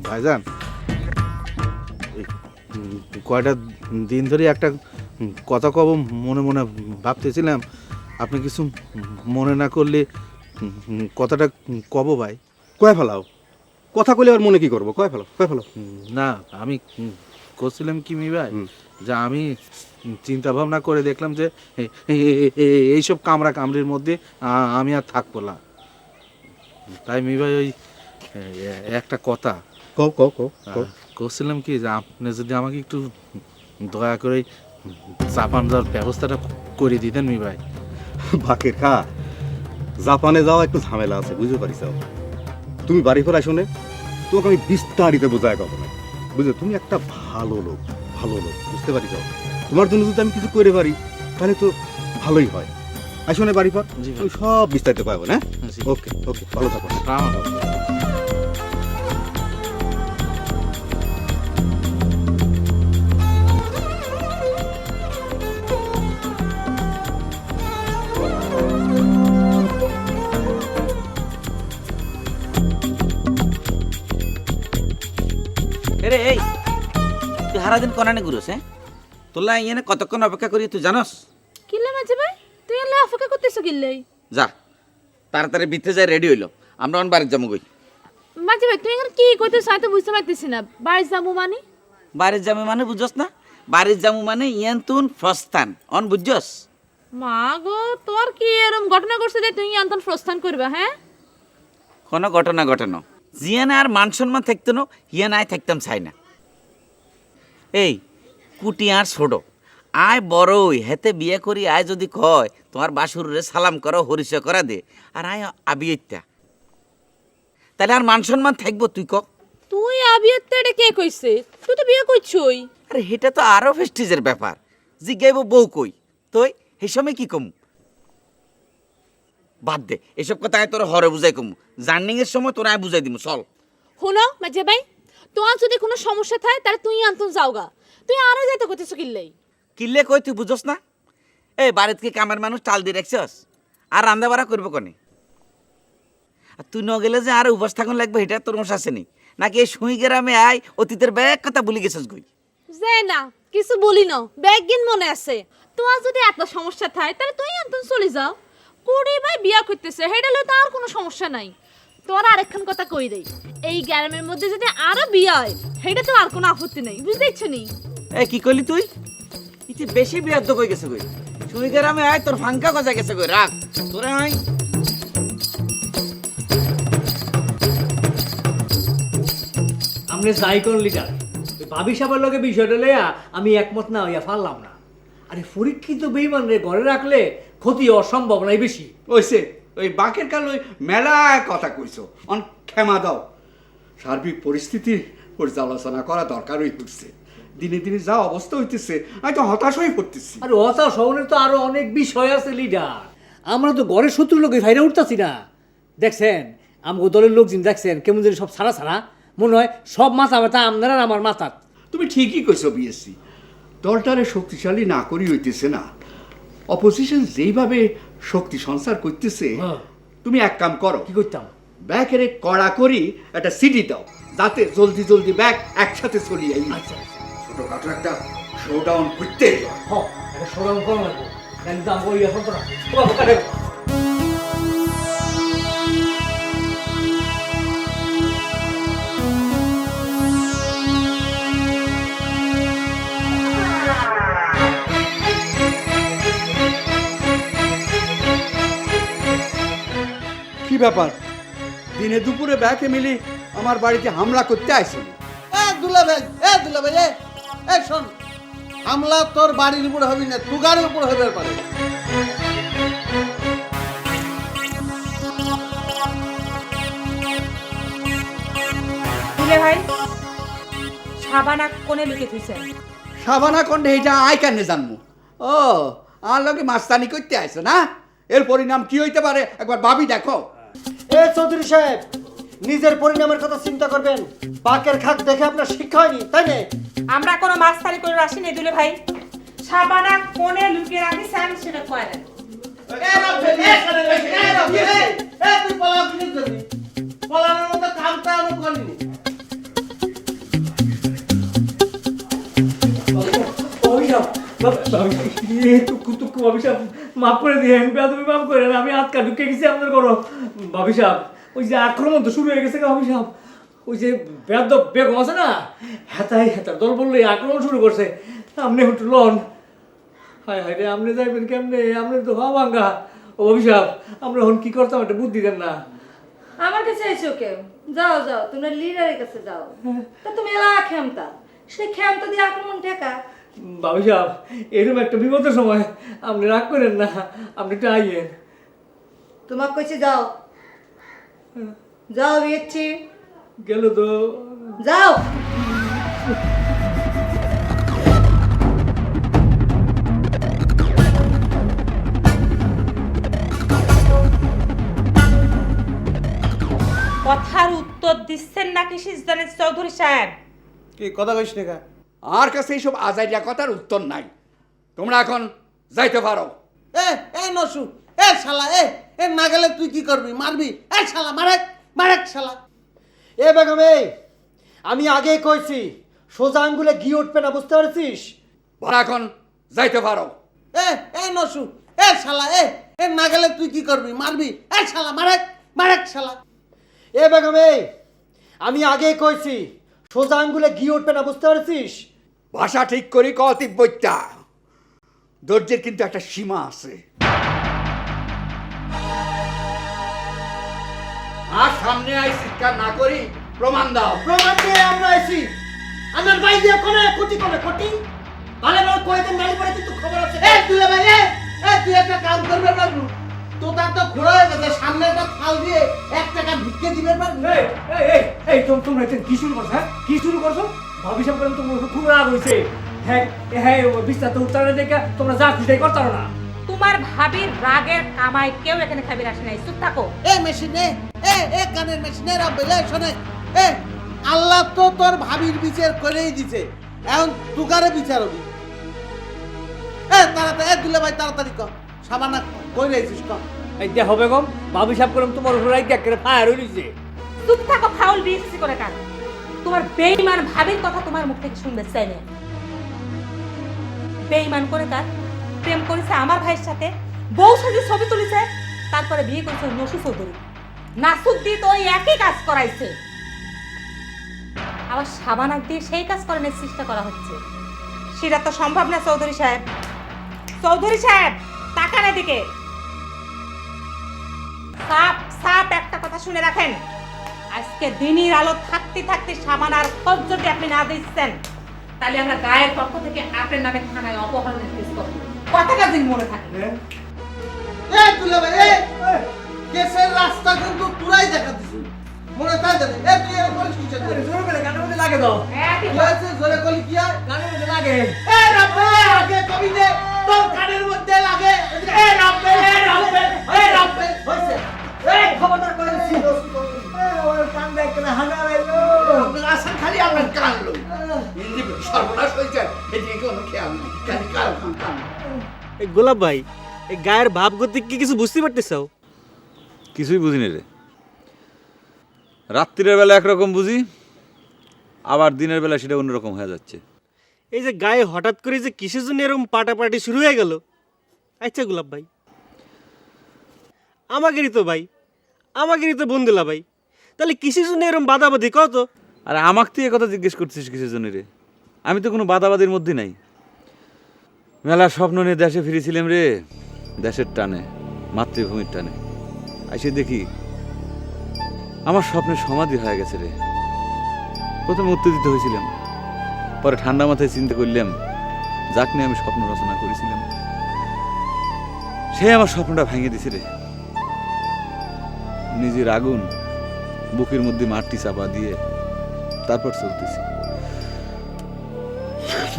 ভাইজান, এই, কয়টা দিন ধরে একটা কথা কব মনে মনে ভাবতেছিলাম, আপনি কিছু মনে না করলে কথাটা কব ভাই। কয় ফেলাও, কথা কইলে আর মনে কি করবো, কয় ফেলো, কয় ফেলো। না আমি করছিলাম কি মি ভাই, হুম। যে আমি চিন্তা ভাবনা করে দেখলাম যে এইসব কামড়া কামড়ির মধ্যে আমি আর থাকবো না। তাই মি ভাই ওই একটা কথা কও কও কও কও। করছিলাম কি, যে আপনি যদি আমাকে একটু দয়া করে জাপান যাওয়ার ব্যবস্থাটা করে দিতেন মি ভাই। বাকের খা, জাপানে যাওয়া একটু ঝামেলা আছে, বুঝতে পারিস? তুমি বাড়ি ফেরা শুনে তোমাকে আমি বিস্তারিত বোঝায় কব না, বুঝলে? তুমি একটা ভালো লোক, ভালো লোক, বুঝতে পারিস? তোমার জন্য যদি আমি কিছু করে পারি তাহলে তো ভালোই হয়। আসলে বাড়ি পর জি ভাই। আমি সব বিস্তারিত পাবো না। জি। ওকে ওকে, ভালো থাকো। এরে এই, তুই সারাদিন কনানে ঘুরোস? হ্যাঁ, তোলা ইয়ে কতক্ষণ অপেক্ষা করি তুই জানস? কিল্লে মাঝে ভাই তুই এলে অপেক্ষা করতেছো কিল্লেই? যা তাড়াতাড়ি ভিতরে যাই, রেডি হইলো, আমরা অন বাড়ির যাবো গই। মাঝে ভাই তুই এখন কি করতেছ আমি তো বুঝতে পারতেছি না। বাড়ি যাবো মানে? বাড়ির জামু মানে বুঝছস না? বাড়ির জামু মানে ইয়ান্তুন প্রস্থান, অন বুঝছস? মা গো, তোর কি এরকম ঘটনা করছে যে তুই আন্তন প্রস্থান করবা? হ্যাঁ, কোনো ঘটনা ঘটানো জিয়ানে আর মান সম্মান থাকতো না, হিয়ান আয় থাকতাম চাই না। এই কুটি আর ছোট আয় বড়ই হেতে বিয়ে করি, আয় যদি কয় তোমার বাসুরে সালাম করো, হরিষ করা দে, আর আয় আবিয়ত্যা, তাহলে আর মান সম্মান থাকবো? তুই ক। তুই আবিয়াতে এটা কে কইছে? তুই তো বিয়ে করছই। আরে এটা তো আরো ফেস্টিজের ব্যাপার, জিজ্ঞাইব বউ কই তুই, সেই সময় কি কমু? বাদ দে এসব কথা, আয় তোর হরে বুঝাই কমু, জার্নিং এর সময় তোর আয় বুঝাই দিমু, চল। শোনো মাঝে ভাই, তোমার যদি কোনো সমস্যা থাকে তাহলে তুই আন্তন যাওগা, তুই আরো যাইতে করতেছ কিল্লেই। কিল্লে কই তুই বুঝস না? এই বাড়িতে কি কামের মানুষ টাল দিয়ে রাখছস? আর রান্না বাড়া করবো কনে? আর তুই ন গেলে যে আর উপাস থাকুন লাগবে, এটা তোর মশ আসেনি নাকি? এই সুই গ্রামে আয় অতীতের ব্যাগ কথা ভুলে গেছিস গই? যে না কিছু বলি না, ব্যাগিন মনে আছে। তোমার যদি এত সমস্যা থাকে তাহলে তুই আন্তন চলে যাও। কুড়ি ভাই বিয়া করতেছে, হেটা লই তো আর কোনো সমস্যা নাই। তোর আরেকখান কথা কই দেই, এই গ্রামের মধ্যে যদি আরো বিয়া হয় হেটা তো আর কোনো আপত্তি নাই, বুঝতে ইচ্ছে নেই। এ কি করলি তুই? ইতি বেশি বিয়াদ্দ কই গেছে গই, সুই গ্রামে আয় তোর ফাঙ্কা গজা গেছে গই, রাখ তোরে আয়। আপনি যাই কোন লিডার, ওই ভাবি সাহেবের লগে বিষয়টা লইয়া আমি একমত না হইয়া পারলাম না। আরে পরীক্ষিত বেইমান রে ঘরে রাখলে ক্ষতি হওয়ার সম্ভাবনাই বেশি। ওইসে ওই বাকের কাল ওই মেলা কথা কইছো, অন ক্ষমা দাও। সার্বিক পরিস্থিতির পর্যালোচনা করা দরকারই হচ্ছে। দিনে দিনে যা অবস্থা হইতেছে আমি তো হতাশ হয়ে পড়তেছি। আরে হতাশ হওয়ার তো আরো অনেক বিষয় আছে লিডার। আমরা তো ঘরের শত্রু লোকে ফাইরে উঠতেছি না। দেখছেন আমগো দলের লোকজন দেখছেন কেমন যেন সব ছাড়া ছাড়া, মনে হয় সব মাথা ব্যথা আপনার আর আমার মাথা। তুমি ঠিকই কইছো বিএসসি, দলটারে শক্তিশালী না করি হইতেছে না। অপোজিশন যেইভাবে শক্তি সঞ্চার করতেছে, হ্যাঁ। তুমি এক কাম করো, কি করতাম? ব্যাকের কড়া করি একটা সিটি দাও, যাতে জলদি জলদি ব্যাক একসাথে চলিয়ে আই। আচ্ছা আচ্ছা, ছোটখাটো একটা শোডাউন করতে হ্যাঁ একটা সরম করা লাগবে, কিন্তু আমগো ইয়া করতো না। তোমার কাটে কি ব্যাপার? দিনে দুপুরে ব্যাকে মিলি আমার বাড়িতে হামলা করতে আইছিল। দুলা ভাই, দুলা ভাই, শোন, হামলা তোর বাড়ির উপর হবি না, তুগারের উপর হবে পারে। দিলে ভাই, সাবানা কোনে লুকিয়ে থুইছে? সাবানা কন্ডে এটা আই কেন জানবো? ও আর লোকে মাস্তানি করতে আসছে না? এর পরিণাম কি হইতে পারে একবার ভাবি দেখো। এ চৌধুরী সাহেব, নিজের পরিণামের কথা চিন্তা করবেন। বাকের খাক দেখে আপনার শিক্ষা হয়নি, তাই না? আমরা কোনো মাস্তানি করে আসি নাই দুলে ভাই। সাবানা কোণে লুকিয়ে রাখিছেন সেটা কয় না। তুই পলাও কি করবি? পলানোর মতো কামটা আমি করিনি। মাফ করে দিয়েন, তুমি মাফ করেন, আমি আটকা ঢুকে গেছি আপনার ঘর। ভাবি সাহেব, ওই যে আক্রমণ তো শুরু হয়ে গেছে ভাবি সাহেব। ওই যে বেদব বেগম আছে না, হেতার দল বললে আক্রমণ শুরু করছে। আপনি একটু লন। হায় হায় রে, আপনি যাইবেন কেমনে? আপনার তো হওয়া ভাঙ্গা। ও ভাবি সাহেব, আমরা এখন কি করতাম একটা বুদ্ধি দেন না। আমার কাছে এসো কেউ, যাও যাও তোমরা লিডারের কাছে যাও। তা তুমি এলা ক্ষমতা, সেই ক্ষমতা দিয়ে আক্রমণ ঠেকা। ভাবি সাহেব, এরকম একটা বিপদের সময় আপনি রাগ করেন না, আপনি একটু আইয়েন। তোমাকে কইছি যাও, যাও বিয়েছি গেল তো। যাও। কথার উত্তর দিচ্ছেন নাকি সিজদানের চৌধুরী সাহেব? কি কথা কইস না? আর কাছে এইসব আজাইরা কথার উত্তর নাই। তোমরা এখন যাইতে পারো। এ নসু, এ শালা, এ না গেলে তুই কি করবি? মারবি? এ শালা, মারেক শালা। এ বেগম, আমি আগে কইছি সোজা আঙ্গুলে ঘি উঠবে না, বুঝতে পারছিস? এখন যাইতে পারো। এ নসু, এ শালা, এ না গেলে তুই কি করবি? মারবি? এ শালা, মারেক শালা। এ বেগম, আমি আগে কইছি সোজা আঙ্গুলে ঘি উঠবে না, বুঝতে পারছিস? ভাষা ঠিক করি ক তিব্বতটা। ধৈর্যের কিন্তু একটা সীমা আছে। আর সামনে আই চিৎকার না করি প্রমাণ দাও। প্রমাণ দিয়ে আমরা আইছি। আমার ভাই দিয়ে কোনে কোটি ভালো ভালো কয়েকদিন নালি পরে কিন্তু খবর আছে। এ তুই ভাই, তুই একটা কাম করবে পারবো? তোতা তো ঘোরা হয়ে গেছে, সামনে একটা থাল দিয়ে 1 টাকা ভিক্ষে দিবে পারবো? তোমরা কি শুরু করছো? হ্যাঁ, কি শুরু করছো? ভাবি সাহেব বলেন তোমার খুব রাগ হয়েছে। হ্যাঁ হ্যাঁ, বিস্তারিত উত্তরে দেখে তোমরা যা খুশি করতে পারো না। তোমার ভাবির রাগের কামাই কেউ এখানে খাবির আসে নাই। চুপ থাকো। এ মেশিনে, এ কানের মেশিনে রাবেলে শোনে। আল্লাহ তো তোর ভাবির বিচার করেই দিছে, এখন তুকারে বিচার হবি। তাড়াতাড়ি দুলে ভাই, তাড়াতাড়ি কর। সাবানা কই রইছিস কর। এই দেখো বেগম, ভাবি সাহেব করলাম তোমার উপর রাগ করে ফায়ার হইছে। চুপ থাকো, ফাউল বিএসসি করে কান। তোমার বেঈমান ভাবির কথা তোমার মুখ থেকে শুনবে চাই না। বেঈমান করে কার প্রেম করেছে আমার ভাইয়ের সাথে, বউ সাথে ছবি তুলেছে, তারপরে বিয়ে করেছে নসু চৌধুরী। নাসুদ্দি তো ওই একই কাজ করাইছে, আবার সাবানাক দিয়ে সেই কাজ করানোর চেষ্টা করা হচ্ছে। সেটা তো সম্ভব না চৌধুরী সাহেব। চৌধুরী সাহেব তাকান এদিকে। সাপ একটা কথা শুনে রাখেন, আজকে দিনের আলো থাকতে থাকতে সাবানার খোঁজ যদি আপনি না দিচ্ছেন, তাহলে আমরা গায়ের পক্ষ থেকে আপনার নামে থানায় অপহরণের কেস করব। কথাটা দিন মনে থাকে। দুলে ভাই, কেসের রাস্তা কিন্তু তুরাই দেখা দিছিস, মনে তাই দেবে। তুই এরকম করিস কি? জোরে করে গানের মধ্যে লাগে দাও। জোরে কলি কি আর গানের মধ্যে লাগে। আগে কবি দে, তোর কানের মধ্যে লাগে। হইছে। খবরদার করে দিছি। ওর কান দেখ না হানা লাইলো। আসান খালি আমার কান লই। হিন্দি সর্বনাশ হইছে, এদিকে কোনো খেয়াল নেই। খালি কান। এই গোলাপ ভাই, এই গায়ের ভাব গতি কি কিছু বুঝতে পারতেছ? কিছুই বুঝিনি রে। রাত্রির বেলা একরকম বুঝি, আবার দিনের বেলা সেটা অন্যরকম হয়ে যাচ্ছে। এই যে গায়ে হঠাৎ করে যে কিসের জন্য এরকম পাটাপাটি শুরু হয়ে গেল? আচ্ছা গোলাপ ভাই, আমাদেরই তো বন্ধুলা ভাই, তাহলে কিসের জন্য এরকম বাদাবাদি কত? আর আমাকে তুই কথা জিজ্ঞেস করছিস কিসের জন্য রে? আমি তো কোনো বাদাবাদির মধ্যে নাই। মেলা স্বপ্ন নিয়ে দেশে ফিরেছিলাম রে, দেশের টানে, মাতৃভূমির টানে। এসে দেখি আমার স্বপ্নের সমাধি হয়ে গেছে রে। প্রথমে উত্তেজিত হয়েছিলাম, পরে ঠান্ডা মাথায় চিন্তা করলাম যাক নিয়ে আমি স্বপ্ন রচনা করেছিলাম, সে আমার স্বপ্নটা ভেঙে দিছে রে। নিজের আগুন বুকের মধ্যে মাটি চাপা দিয়ে তারপর চলতেছি।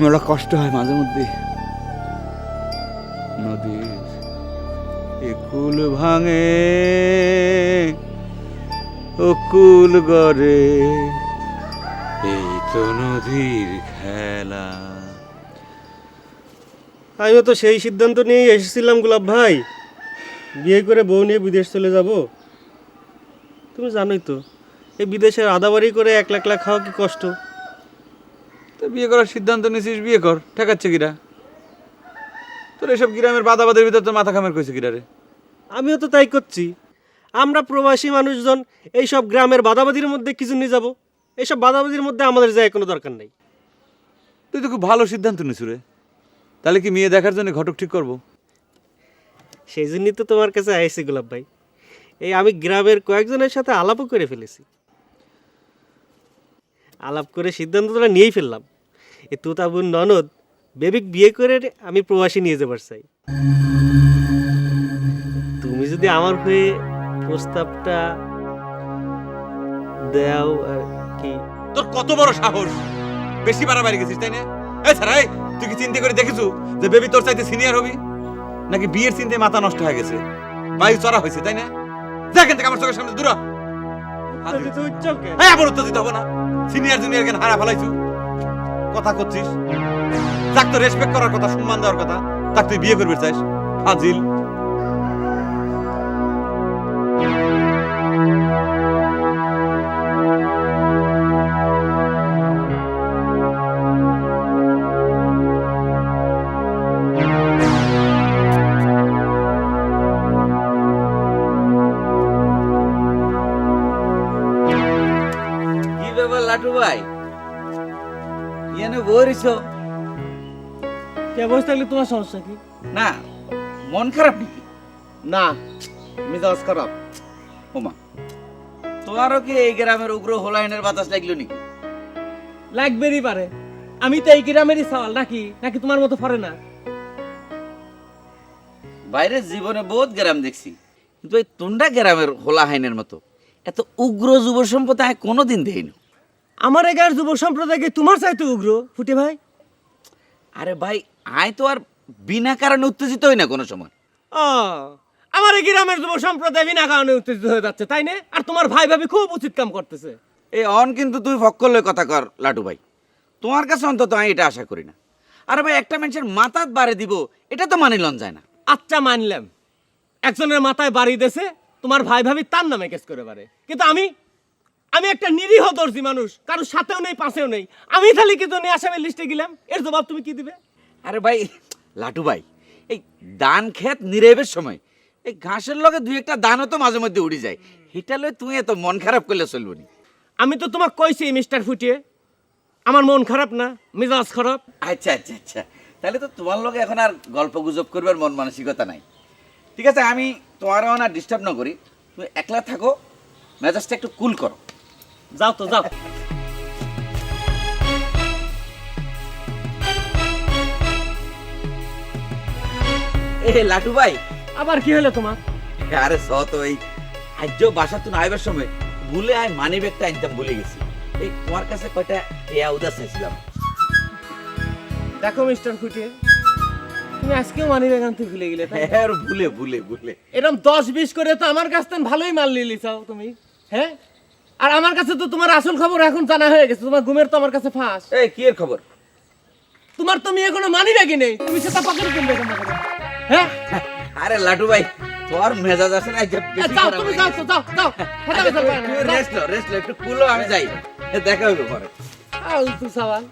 মেলা কষ্ট হয় মাঝে মধ্যে, নদীর একুল ভাঙে ও কুল গড়ে, এই তো নদীর খেলা। আমিও তো সেই সিদ্ধান্ত নিয়েই এসেছিলাম গোলাপ ভাই, বিয়ে করে বউ নিয়ে বিদেশ চলে যাব। তুমি জানোই তো এই বিদেশের আদাবাড়ি করে একলা একলা খাওয়া কি কষ্ট। তো বিয়ে করার সিদ্ধান্ত নিয়েছিস, বিয়ে কর, ঠেকাচ্ছে কিরা? তোর এসব গ্রামের বাদাবাদের ভিতর তোর মাথা খামের কইছে কিরা রে? আমিও তো তাই করছি। আমরা প্রবাসী মানুষজন এইসব গ্রামের বাদাবাদির মধ্যে কিছু নিয়ে যাব, এইসব বাদাবাদির মধ্যে আমাদের যায় কোনো দরকার নেই। তুই তো খুব ভালো সিদ্ধান্ত নিছু রে। তাহলে কি মেয়ে দেখার জন্য ঘটক ঠিক করবো? সেই জন্যই তো তোমার কাছে আইসি গোলাপ ভাই। এই আমি গ্রামের কয়েকজনের সাথে আলাপও করে ফেলেছি, আলাপ করে সিদ্ধান্তটা নিয়েই ফেললাম। এ তুতাবুন ননদ বেবিক বিয়ে করে আমি প্রবাসী নিয়ে যাবার চাই। তুমি যদি আমার হয়ে প্রস্তাবটা দাও আর কি। তোর কত বড় সাহস! বেশি বাড়াবাড়ি গেছিস তাই না? এছাড়া তুই কি চিন্তা করে দেখেছু যে বেবি তোর চাইতে সিনিয়র হবি? নাকি বিয়ের চিন্তায় মাথা নষ্ট হয়ে গেছে, বায়ু চড়া হয়েছে তাই না? দেখেন থেকে আমার চোখের সামনে দূর হ। হ্যাঁ, আবার উত্তর দিতে হবে না। সিনিয়র জুনিয়র জ্ঞান হারা ফেলাইছু, কথা করছিস। যাক তো রেসপেক্ট করার কথা, সম্মান দেওয়ার কথা, তাক তুই বিয়ে করবি চাইস? ফাজিল। কি ব্যাপার লাটু ভাই, ইয়ানে বইরিছ? কে বসে থাকলে তোমার সমস্যা কি? না, মন খারাপ নাকি? না, মিজাজ খারাপ। ওমা, তোমারও কি এই গ্রামের উগ্র হোলাইনের বাতাস লাগলো নাকি? লাগবেরই পারে। আমি তো এই গ্রামেরই সওয়াল নাকি, নাকি তোমার মতো ফরেনার? বাইরের জীবনে বহুত গ্রাম দেখছি, কিন্তু এই তোমরা গ্রামের হোলা হাইনের মতো এত উগ্র যুব সম্পদ আমি কোনোদিন দেইনি। আমার এগার যুব সম্প্রদায়কে তোমার চাইতে উগ্র ফুটে ভাই। আরে ভাই, আয় তো আর বিনা কারণে উত্তেজিত হই না কোনো সময়। ও, আমার এই গ্রামের যুব সম্প্রদায় বিনা কারণে উত্তেজিত হয়ে যাচ্ছে তাই না? আর তোমার ভাই ভাবি খুব উচিত কাম করতেছে। এই অন কিন্তু তুই ফক্কলের কথা কর লাটু ভাই, তোমার কাছে অন্তত আমি এটা আশা করি না। আরে ভাই, একটা মানুষের মাথাত বাড়ি দিব এটা তো মানিলন যায় না। আচ্ছা মানলাম, একজনের মাথায় বাড়ি দেছে, তোমার ভাই ভাবি তার নামে কেস করে পারে, কিন্তু আমি একটা নিরীহ দর্জি মানুষ, কারোর সাথেও নেই পাশেও নেই, আমি খালি কি জন্য আসামের লিস্টে গেলাম? এর জবাব তুমি কি দিবে? আরে ভাই লাটু ভাই, এই ধান ক্ষেত নিরেবের সময় এই ঘাসের লগে দুই একটা দানও তো মাঝে মধ্যে উড়ে যায়, এটা লয় তুই এত মন খারাপ করলে চলবো নি। আমি তো তোমাকে কইছি মিস্টার ফুটিয়ে, আমার মন খারাপ না, মেজাজ খারাপ। আচ্ছা আচ্ছা আচ্ছা, তাহলে তো তোমার লগে এখন আর গল্প গুজব করবার মন মানসিকতা নাই। ঠিক আছে, আমি তোমার এখন আর ডিস্টার্ব না করি, তুমি একলা থাকো, মেজাজটা একটু কুল করো। যাও তো যাও। এ লাটু ভাই, আবার কি হলো তোমার? আরে স তো এই আজ বাসা তুমি আইবার সময় ভুলে আয় মানি ব্যাগটা আনতাম ভুলে গেছি। এই তোমার কাছে কয়টা এয়া উদাস চাইছিলাম। দেখো মিস্টার ফুটিয়ে, তুমি আজকেও মানি ব্যাগ আনতে ভুলে গেলে। হ্যাঁ, ভুলে ভুলে ভুলে এরকম 10-20 করে তো আমার কাছ থেকে ভালোই মাল নিয়ে লিছাও তুমি। হ্যাঁ, আর আমার কাছে তো তোমার আসল খবর এখন জানা হয়ে গেছে, তোমার ঘুমের তো আমার কাছে ফাঁস। এই কি এর খবর? তোমার তো মেয়ে কোনো মানি ব্যাগই নেই, তুমি সেটা পকেটে কিনবে কেন? হ্যাঁ, আরে লাটু ভাই, তোমার মেজাজ আছে না? যাও তুমি, যাও তো, যাও যাও। রেস্ট লো, একটু কুলো, আমি যাই, দেখা হইলো পরে। আলতু সওয়াল,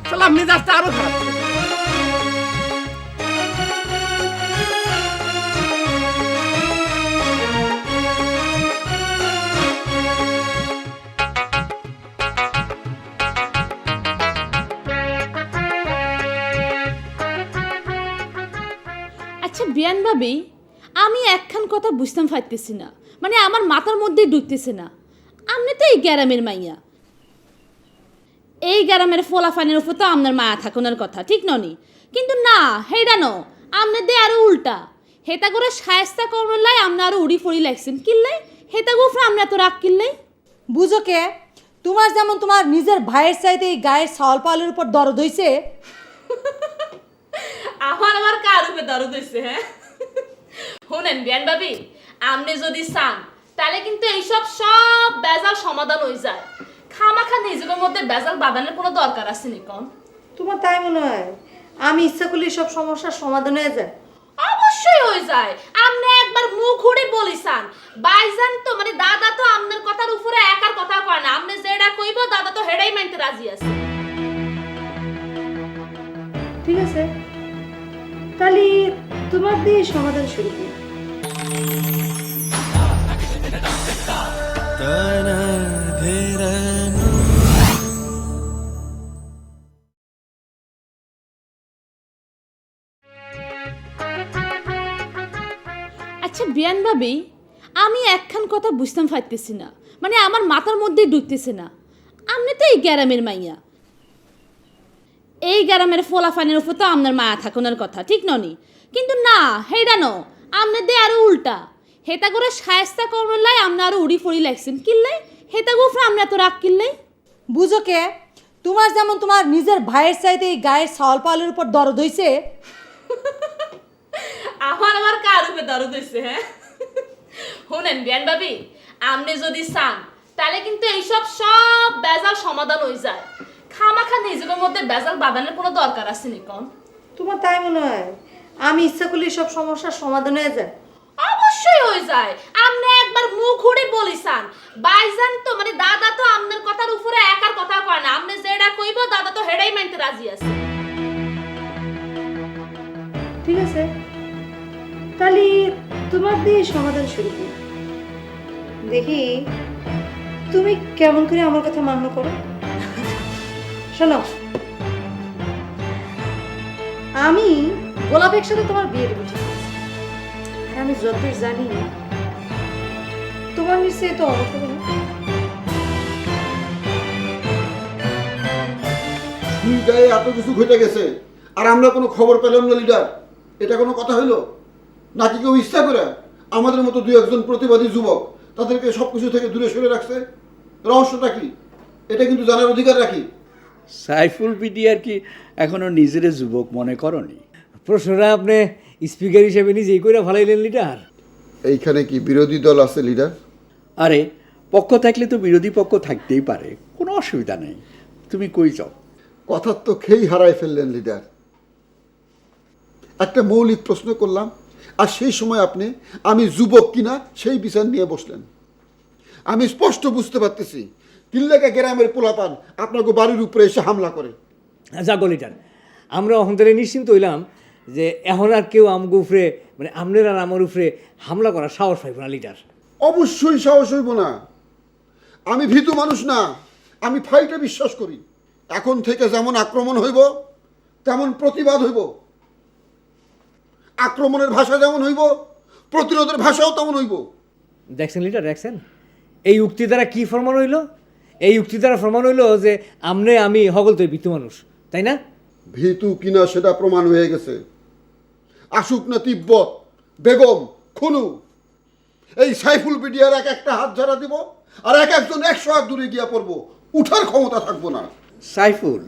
সালাম মেজাজটা আরো খারাপ করে দিল। আচ্ছা বিয়ান ভাবি, আমি একখান কথা বুঝতাম পারতেছি না, মানে আমার মাথার মধ্যে ঢুকতেছে না। আপনি তো এই গ্রামের মাইয়া, এই গ্রামের ফোলাফানের উপর তো আপনার মায়া থাকুনের কথা, ঠিক ননি? কিন্তু না, হেডা ন, আপনি দে আরো উল্টা। হেতা করে সায়স্তা করলাই আপনি আরো উড়ি ফড়ি লাগছেন, কিনলাই হেতা গোফরা আপনি এত রাগ কিনলাই। বুঝো কে, তোমার যেমন তোমার নিজের ভাইয়ের চাইতে এই গায়ের চাউল পালের উপর দরদ হইছে, আমার কার উপরে দরদ হইছে হ্যাঁ শুনেন বিয়ান ভাবি আপনি যদি চান তাহলে কিন্তু এইসব সব বেজাল সমাধান হয়ে যায় খামাখা নিজেদের মধ্যে বেজাল বাঁধানোর কোনো দরকার আছে নি কোন তোমার তাই মনে হয় আমি ইচ্ছা করলে সব সমস্যার সমাধান হয়ে যায়? অবশ্যই হয়ে যায় আপনি একবার মুখ উড়ে বলিসান বাইজান তো মানে দাদা তো আপনার কথার উপরে একার কথা কয় না আপনি যেটা কইবো দাদা তো হেডাই মানতে রাজি আছে ঠিক আছে, তাহলে তোমার দিয়ে সমাধান শুরু করি। আচ্ছা বিয়ান ভাবি আমি একখান কথা বুঝতাম পারতেছি না মানে আমার মাথার মধ্যে ঢুকতেছে না আপনি তো এই গ্রামের মাইয়া এই গ্রামের ফোলাফানের উপর তো আপনার মায়া থাকুনের কথা ঠিক ননি কিন্তু না হেডা ন আপনি দে আরো উল্টা হেতা করে সায়স্তা করলাই আপনি আরো উড়ি ফড়ি লাগছেন কিনলাই হেতা গোফরা আপনি এত রাগ কিনলাই বুঝো কে, তোমার যেমন তোমার নিজের ভাইয়ের চাইতে এই গায়ের চাউল পালের উপর দরদ হইছে, আমার কার উপরে দরদ হইছে হ্যাঁ শুনেন বিয়ান ভাবি আপনি যদি চান তাহলে কিন্তু এইসব সব বেজাল সমাধান হয়ে যায় খামাখা নিজেদের মধ্যে বেজাল বাঁধানোর কোনো দরকার আছে নি কোন তোমার তাই মনে হয় আমি ইচ্ছা করলে সব সমস্যার সমাধান হয়ে যায়? অবশ্যই হয়ে যায় আপনি একবার মুখ উড়ে বলিসান বাইজান তো মানে দাদা তো আপনার কথার উপরে একার কথা কয় না আপনি যেটা কইবো দাদা তো হেডাই মানতে রাজি আছে ঠিক আছে, তাহলে তোমার দিয়ে সমাধান শুরু করি। দেখি তুমি কেমন করে আমার কথা মান্য করো। শোনো, আমি গোলাপের সাথে তোমার বিয়ে দেবো ঠিক আছে, আর আমি যতদূর জানি তোমার নিশ্চয়ই তো অবাক হবে না। গায়ে এত কিছু ঘটে গেছে আর আমরা কোনো খবর পেলাম না লিডার, এটা কোনো কথা হইলো নাকি কেউ ইচ্ছা করে আমাদের মতো দু একজন প্রতিবাদী যুবক তাদেরকে সব কিছু থেকে দূরে সরে রাখছে? রহস্যটা কি এটা কিন্তু জানার অধিকার রাখি। সাইফুল বিডিআর কি এখনো নিজের যুবক মনে করনি? প্রশ্নটা আপনি স্পিকার হিসেবে নিজেই করে ভালাইলেন লিডার। এইখানে কি বিরোধী দল আছে লিডার? আরে পক্ষ থাকলে তো বিরোধী পক্ষ থাকতেই পারে, কোনো অসুবিধা নেই। তুমি কই যাও? কথার তো খেই হারায় ফেললেন লিডার। একটা মৌলিক প্রশ্ন করলাম আর সেই সময় আপনি আমি যুবক কিনা সেই বিচার নিয়ে বসলেন। আমি স্পষ্ট বুঝতে পারতেছি কিল্লাকা গ্রামের পোলাপান আপনাকে বাড়ির উপরে এসে হামলা করে। যাগো লিডার, আমরা অহন্তরে নিশ্চিন্ত হইলাম যে এখন আর কেউ আমগো উপরে মানে আপনার আর আমার উপরে হামলা করার সাহস পাইব না লিডার। অবশ্যই সাহস হইব না। আমি ভীতু মানুষ না, আমি ফাইটে বিশ্বাস করি। এখন থেকে যেমন আক্রমণ হইব তেমন প্রতিবাদ হইব, আক্রমণের ভাষা যেমন হইব প্রতিরোধের ভাষাও তেমন হইব। দেখছেন লিডার, দেখছেন এই উক্তি দ্বারা কি প্রমাণ হইল? এই উক্তি দ্বারা প্রমাণ হইল যে আমনে আমি হগল তো ভীতু মানুষ, তাই না? ভীতু কিনা সেটা প্রমাণ হয়ে গেছে। আসুক না তিব্বত, বেগম, খুনু, এই সাইফুল বিডিআর এক একটা হাত ঝাড়া দিব আর এক একজন 100 হাত দূরে গিয়া পড়বো, উঠার ক্ষমতা থাকবো না। সাইফুল,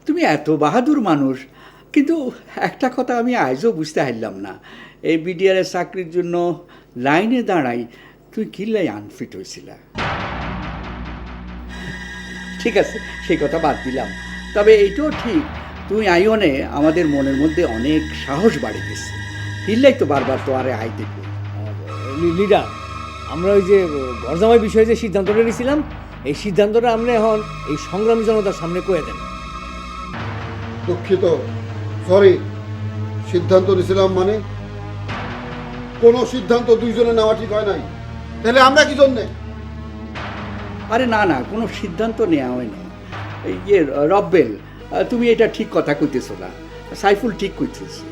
তুমি এত বাহাদুর মানুষ, কিন্তু একটা কথা আমি আজও বুঝতে পারলাম না, এই বিডিআরের চাকরির জন্য লাইনে দাঁড়াই তুই কিল্লাই আনফিট হয়েছিল। ঠিক আছে, সেই কথা বাদ দিলাম। তবে এইটাও ঠিক, তুই আইনে আমাদের মনের মধ্যে অনেক সাহস বাড়ি গেছে। কিল্লাই তো বারবার তো আরে আই দেখবো। লিডার, আমরা ওই যে গরজামাই বিষয়ে যে সিদ্ধান্তটা নিয়েছিলাম, এই সিদ্ধান্তটা আপনি এখন এই সংগ্রামী জনতার সামনে কয়ে দেন। দুঃখিত, সরি। সিদ্ধান্ত নিয়েছিলাম মানে কোনো সিদ্ধান্ত দুইজনে নেওয়া ঠিক হয় নাই। তাহলে আমরা কি জন্যে? আরে না না, কোনো সিদ্ধান্ত নেওয়া হয়নি। ইয়ে রব্বেল, তুমি এটা ঠিক কথা কইতেছো না। সাইফুল ঠিক কইতেছে,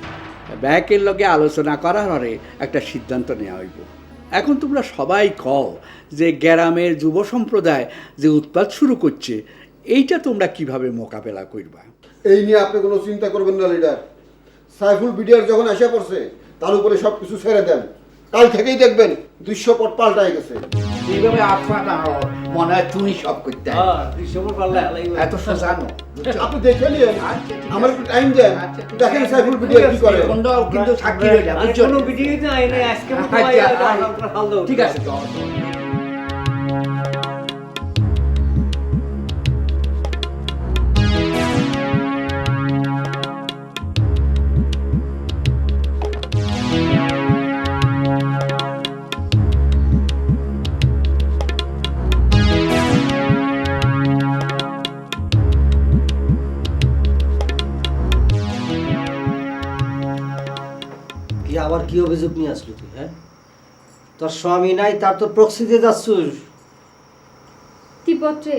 ব্যাকের লগে আলোচনা করার পরে একটা সিদ্ধান্ত নেওয়া হইব। এখন তোমরা সবাই কও যে গ্রামের যুব সম্প্রদায় যে উৎপাত শুরু করছে, এইটা তোমরা কিভাবে মোকাবেলা করবা? এই নিয়ে আপনি কোনো চিন্তা করবেন না লিডার। সাইফুল বিডিআর যখন এসে পড়ছে তার উপরে সব কিছু ছেড়ে দেন। কাল থেকেই দেখবেন দৃশ্যপট পাল্টায় গেছে। এইভাবে আপনার মনে হয় তুমি সব করতে হ্যাঁ দৃশ্যপট পাল্লা এত সোজা নো আপনি দেখে নিন, আমার একটু টাইম দেন, দেখেন সাইফুল ভিডিও কি করে। কিন্তু সাক্ষী রইলা বুঝছো কোনো ভিডিও নাই না আজকে ঠিক আছে কি আবার কি অভিযোগ নিয়ে আসলো তুই? হ্যাঁ, তোর স্বামী নাই, তার তো প্রক্সি দিয়ে যাচ্ছিস। তিপত্রে,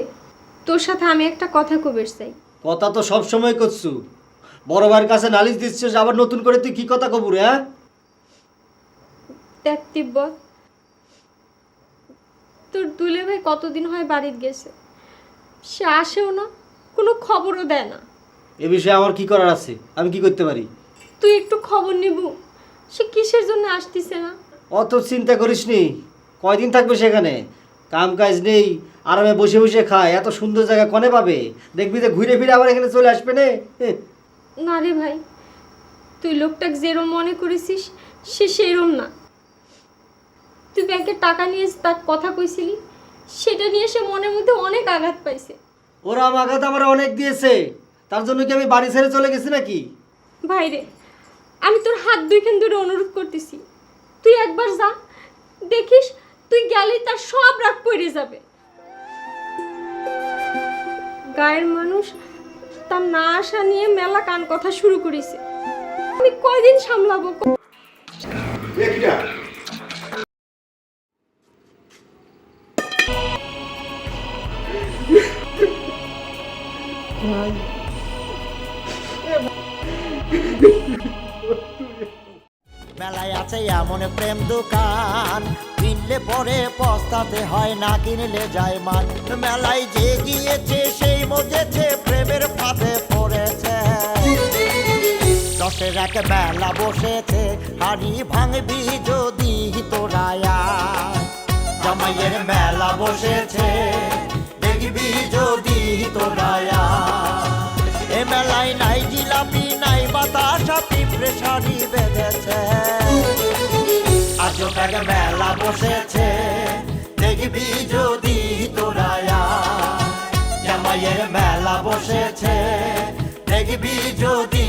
তোর সাথে আমি একটা কথা কবের চাই। কথা তো সব সময় করছু, বড় ভাইয়ের কাছে নালিশ দিচ্ছিস, আবার নতুন করে তুই কি কথা কবুরে? হ্যাঁ দেখ তিব্বত, তোর দুলে ভাই কতদিন হয় বাড়িতে গেছে, সে আসেও না, কোনো খবরও দেয় না। এ বিষয়ে আমার কি করার আছে? আমি কি করতে পারি? তুই একটু খবর নিব, সে কিসের জন্য আসতেছে না। অত চিন্তা করিস নি, কয়দিন থাকবে সেখানে? কাম কাজ নেই, আরামে বসে বসে খায়, এত সুন্দর জায়গা কনে পাবে? দেখবি যে ঘুরে ফিরে আবার এখানে চলে আসবে না। না রে ভাই, তুই লোকটাকে যেরম মনে করেছিস সে সেরম না। তুই ব্যাংকের টাকা নিয়ে তার কথা কইছিলি, সেটা নিয়ে সে মনের মধ্যে অনেক আঘাত পাইছে। ওরা আঘাত আমার অনেক দিয়েছে, তার জন্য কি আমি বাড়ি ছেড়ে চলে গেছি নাকি? ভাই রে, আমি তোর হাত দুইখান ধরে অনুরোধ করতেছি, তুই একবার যা, দেখিস তুই গেলেই তার সব রাগ পড়ে যাবে। গায়ের মানুষ তার না আসা নিয়ে মেলা কান কথা শুরু করেছে, আমি কয়দিন সামলাবো? মেলায় আছে এমন প্রেম দোকান, কিনলে পরে পস্তাতে হয়, না কিনলে যায় মান। মেলায় যে গিয়েছে সেই মজেছে, প্রেমের ফাঁদে পড়েছে। দশের এক মেলা বসেছে, হাড়ি ভাঙবি যদি তোরায়া। জামাইয়ের মেলা বসেছে, দেখবি যদি তোরায়া। এ মেলায় নাই জিলাপি নাই বাতাসা, পিঁপড়ে শাড়ি বেঁধেছে। আজও এক মেলা বসেছে, দেখবি যদি তোরায়া। জামাইয়ের মেলা বসেছে, দেখবি যদি